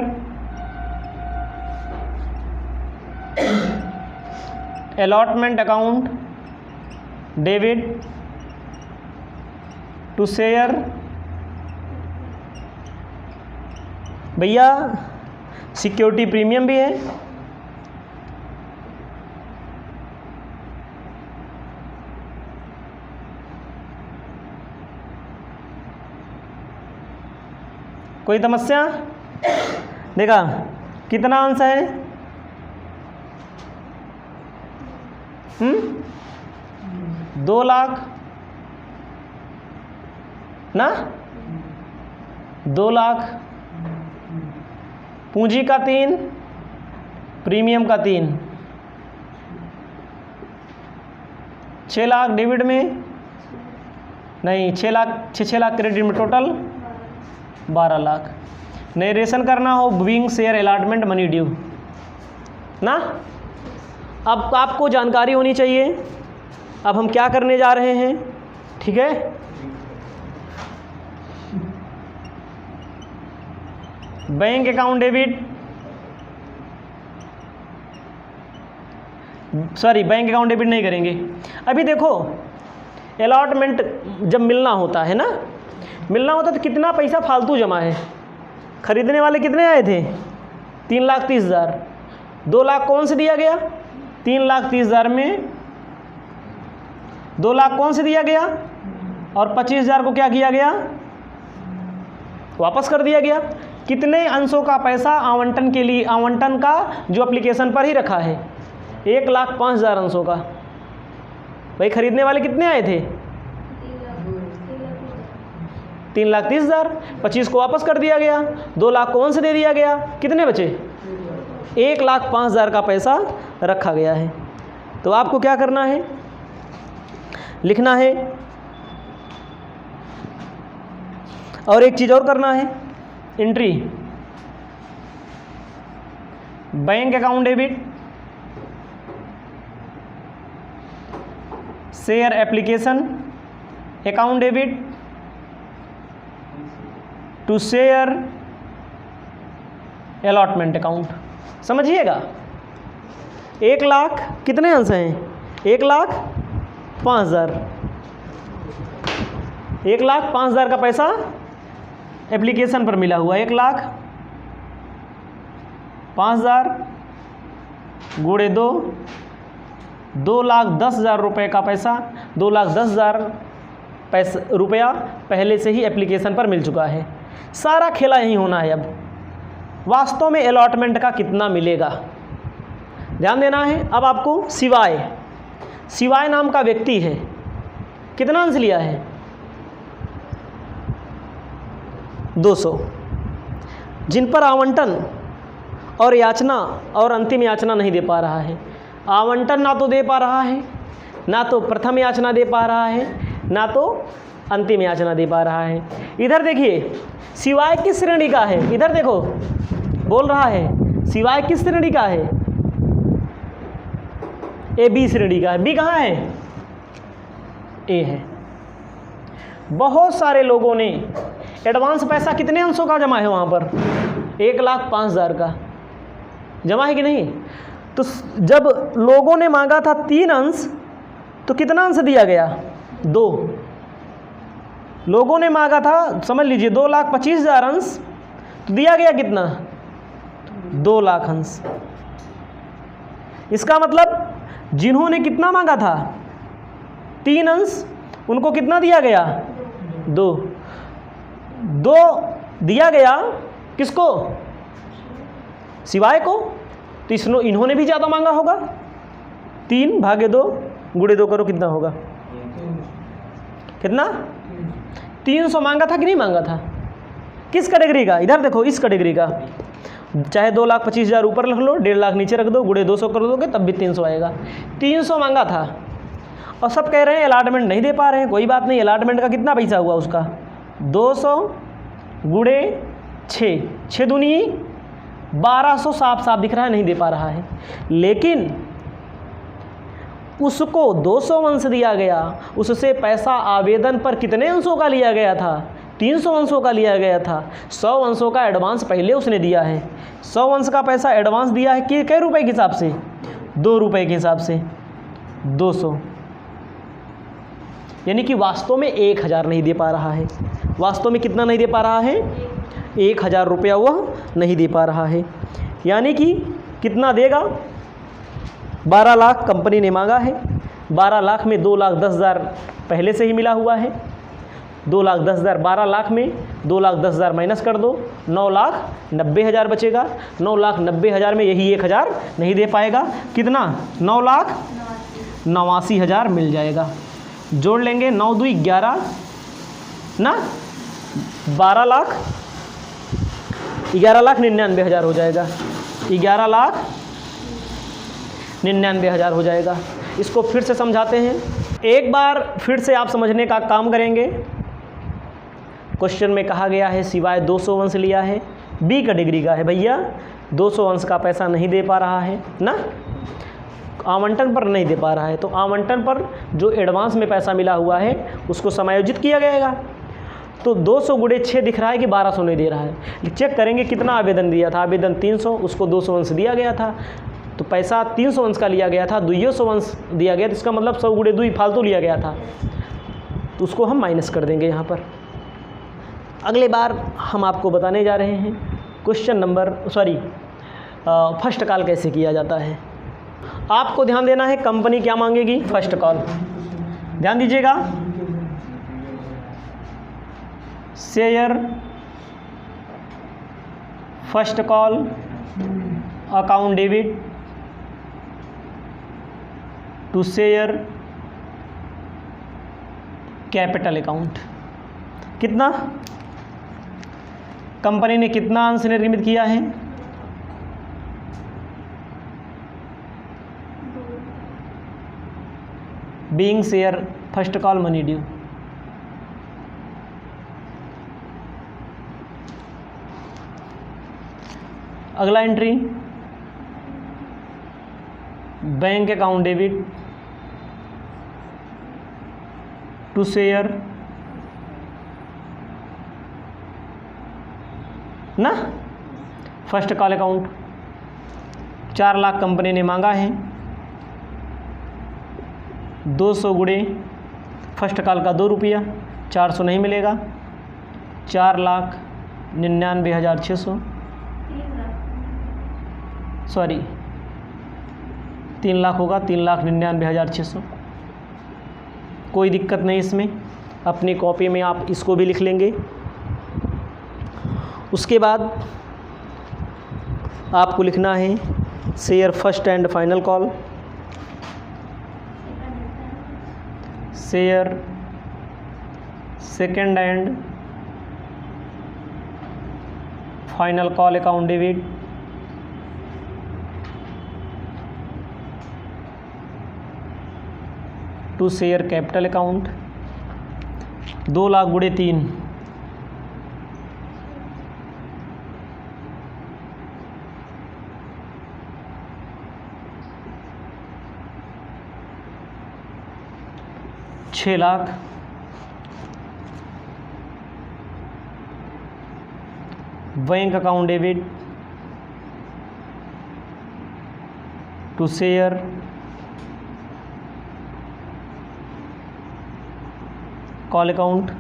allotment account debit to share. भैया सिक्योरिटी प्रीमियम भी है, कोई समस्या? देखा कितना अंश है? 2 लाख ना, 2 लाख, पूंजी का 3, प्रीमियम का 3, 6 लाख डेबिट में नहीं, 6 लाख क्रेडिट में, टोटल 12 लाख। नरेशन करना हो booking share allotment money due ना। अब आपको जानकारी होनी चाहिए अब हम क्या करने जा रहे हैं, ठीक है। Bank account debit, sorry bank account debit नहीं करेंगे। अभी देखो अलॉटमेंट जब मिलना होता है ना, मिलना होता तो कितना पैसा फालतू जमा है। खरीदने वाले कितने आए थे? 3,30,000। 2 लाख कौन से दिया गया? 3,30,000 में 2 लाख कौन से दिया गया और 25,000 को क्या किया गया? वापस कर दिया गया। कितने अंशों का पैसा आवंटन के लिए, आवंटन का जो एप्लीकेशन पर ही रखा है? 1,05,000 अंशों का। भाई खरीदने वाले कितने आए थे? 3,30,000। 25 को वापस कर दिया गया, 2 लाख कौन से दे दिया गया, कितने बचे? 1,05,000 का पैसा रखा गया है। तो आपको क्या करना है, लिखना है और एक चीज़ और करना है, entry bank account debit share application account debit to share allotment account. समझिएगा 1 लाख कितने अंश हैं? 1,05,000। 1,05,000 का पैसा एप्लीकेशन पर मिला हुआ। 1,05,000 गुणे 2, 2,10,000 रुपये का पैसा, 2,10,000 रुपया पहले से ही एप्लीकेशन पर मिल चुका है। सारा खेला यही होना है। अब वास्तव में अलॉटमेंट का कितना मिलेगा ध्यान देना है। अब आपको शिवाय नाम का व्यक्ति है, कितना अंश लिया है? 200। जिन पर आवंटन और याचना और अंतिम याचना नहीं दे पा रहा है। आवंटन ना तो दे पा रहा है, ना तो प्रथम याचना दे पा रहा है, ना तो अंतिम याचना दे पा रहा है। इधर देखिए शिवाय किस श्रेणी का है? इधर देखो बोल रहा है शिवाय किस श्रेणी का है? ए बी श्रेणी का है। बी कहाँ है? ए है। बहुत सारे लोगों ने एडवांस पैसा कितने अंशों का जमा है वहाँ पर? 1,05,000 का जमा है कि नहीं? तो जब लोगों ने मांगा था 3 अंश तो कितना अंश दिया गया? 2। लोगों ने मांगा था समझ लीजिए 2,25,000 अंश, तो दिया गया कितना? 2 लाख अंश। इसका मतलब जिन्होंने कितना मांगा था? 3 अंश, उनको कितना दिया गया? 2 दिया गया। किसको? शिवाय को। तो इन्होंने भी ज़्यादा मांगा होगा। 3 भागे 2 गुणे 2 करो, कितना होगा? कितना? 300 मांगा था कि नहीं मांगा था? किस कैटेगरी का? इधर देखो इस कैटेगरी का। चाहे 2,25,000 ऊपर रख लो, 1.5 लाख नीचे रख दो, गुणे 200 कर दोगे तब भी 300 आएगा। 300 मांगा था और सब कह रहे हैं अलॉटमेंट नहीं दे पा रहे हैं। कोई बात नहीं, अलॉटमेंट का कितना पैसा हुआ उसका? 200 गुणे 6, 6 दूनी 1200, साफ साफ दिख रहा है नहीं दे पा रहा है। लेकिन उसको 200 अंश दिया गया, उससे पैसा आवेदन पर कितने अंशों का लिया गया था? 300 अंशों का लिया गया था, 100 अंशों का एडवांस पहले उसने दिया है। 100 अंश का पैसा एडवांस दिया है कि कै रुपए के हिसाब से? 2 रुपये के हिसाब से 200, यानी कि वास्तव में 1000 नहीं दे पा रहा है। वास्तव में कितना नहीं दे पा रहा है? 1000 रुपया वह नहीं दे पा रहा है। यानी कि कितना देगा? 12 लाख कंपनी ने मांगा है, 12 लाख में 2,10,000 पहले से ही मिला हुआ है। 2,10,000, 12 लाख में 2,10,000 माइनस कर दो, 9,90,000 बचेगा। 9,90,000 में यही 1000 नहीं दे पाएगा, कितना? 9,89,000 मिल जाएगा। जोड़ लेंगे, 9 दूई 11 ना, 11,99,000 हो जाएगा। 11,99,000 हो जाएगा। इसको फिर से समझाते हैं, एक बार फिर से आप समझने का काम करेंगे। क्वेश्चन में कहा गया है सिवाय 200 अंश लिया है, बी कैटेगरी का है भैया, 200 अंश का पैसा नहीं दे पा रहा है ना, आवंटन पर नहीं दे पा रहा है, तो आवंटन पर जो एडवांस में पैसा मिला हुआ है उसको समायोजित किया जाएगा। तो 200 गुणे 6 दिख रहा है कि 1200 नहीं दे रहा है। चेक करेंगे कितना आवेदन दिया था, आवेदन 300, उसको 200 अंश दिया गया था, तो पैसा 300 अंश का लिया गया था, 200 अंश दिया गया, तो इसका मतलब 100 गुणे 2 फालतू लिया गया था, तो उसको हम माइनस कर देंगे यहाँ पर। अगले बार हम आपको बताने जा रहे हैं क्वेश्चन नंबर फर्स्ट कॉल कैसे किया जाता है। आपको ध्यान देना है, कंपनी क्या मांगेगी? First call. ध्यान दीजिएगा, share first call account debit to share capital account. कितना? कंपनी ने कितना अंश निर्गमित किया है? Being share first call money due. अगला entry, bank account debit to share ना first call account. 4 lakh company ने मांगा है, 200 गुणे फर्स्ट कॉल का 2 रुपया, 400 नहीं मिलेगा, 4,99,600 3 लाख होगा, 3,99,600। कोई दिक्कत नहीं इसमें, अपनी कॉपी में आप इसको भी लिख लेंगे। उसके बाद आपको लिखना है share first and final call, share second and final call account debit to share capital account. 2 lakh गुणे 3, 6 lakh. Bank account debit to share call account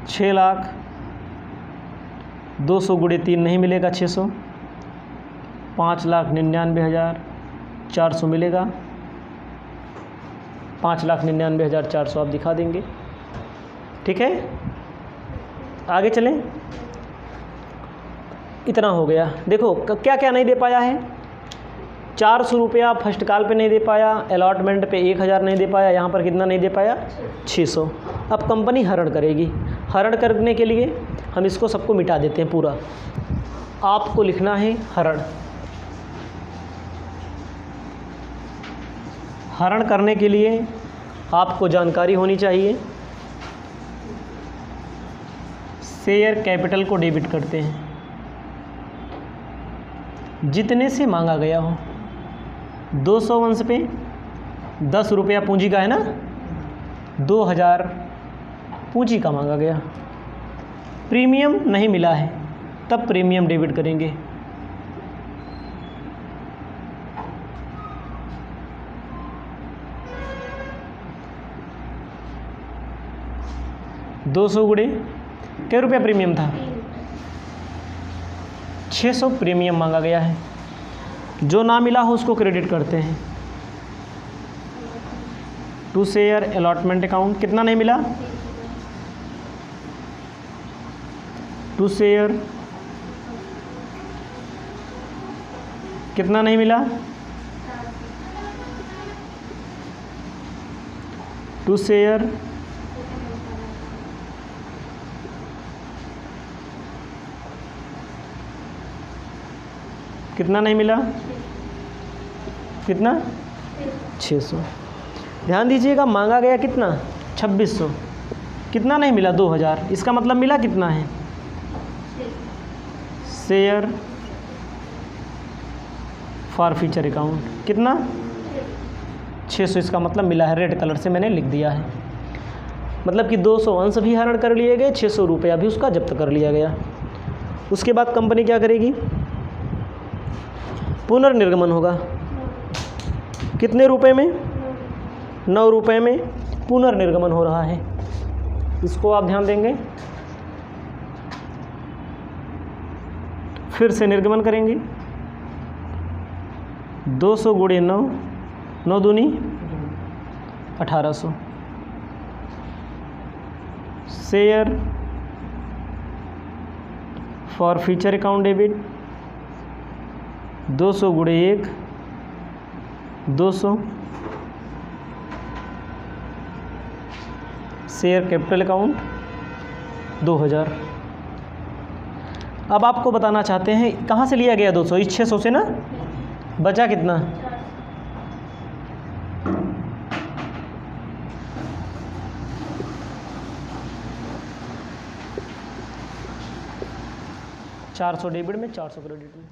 6 lakh. 200 गुणे 3 नहीं मिलेगा, 600। 5,99,400 मिलेगा, 5,99,400 आप दिखा देंगे। ठीक है, आगे चलें। इतना हो गया। देखो क्या क्या नहीं दे पाया है। 400 रुपया फर्स्ट कॉल पे नहीं दे पाया, अलॉटमेंट पे 1000 नहीं दे पाया, यहाँ पर कितना नहीं दे पाया? 600। अब कंपनी हरण करेगी। हरण करने के लिए हम इसको सबको मिटा देते हैं पूरा। आपको लिखना है हरण। हरण करने के लिए आपको जानकारी होनी चाहिए। शेयर कैपिटल को डेबिट करते हैं, जितने से मांगा गया हो। 200 अंश पे 10 रुपया पूंजी का है ना, 2000 पूंजी का मांगा गया, प्रीमियम नहीं मिला है, तब प्रीमियम डेबिट करेंगे। $200 गुणे क्या रुपया प्रीमियम था, 600 प्रीमियम मांगा गया है। जो ना मिला हो उसको क्रेडिट करते हैं। टू शेयर अलॉटमेंट अकाउंट, कितना नहीं मिला, टू शेयर कितना नहीं मिला, टू शेयर कितना नहीं मिला, कितना 600। ध्यान दीजिएगा मांगा गया कितना 2600, कितना नहीं मिला 2000, इसका मतलब मिला कितना है, शेयर फॉर फ्यूचर अकाउंट कितना 600, इसका मतलब मिला है, रेड कलर से मैंने लिख दिया है। मतलब कि 200 अंश भी हरण कर लिए गए, 600 रुपया भी उसका जब्त कर लिया गया। उसके बाद कंपनी क्या करेगी, पुनर्निर्गमन होगा। कितने रुपए में, 9 रुपये में पुनर्निर्गमन हो रहा है, इसको आप ध्यान देंगे। फिर से निर्गमन करेंगे, 200 गुणे 9, 9 दूनी 1800। Share for future account debit 200 गुणे 1 200, शेयर कैपिटल अकाउंट 2000। अब आपको बताना चाहते हैं कहाँ से लिया गया 200, इस 600 से ना, बचा कितना, $400 डेबिट में 400 क्रेडिट में।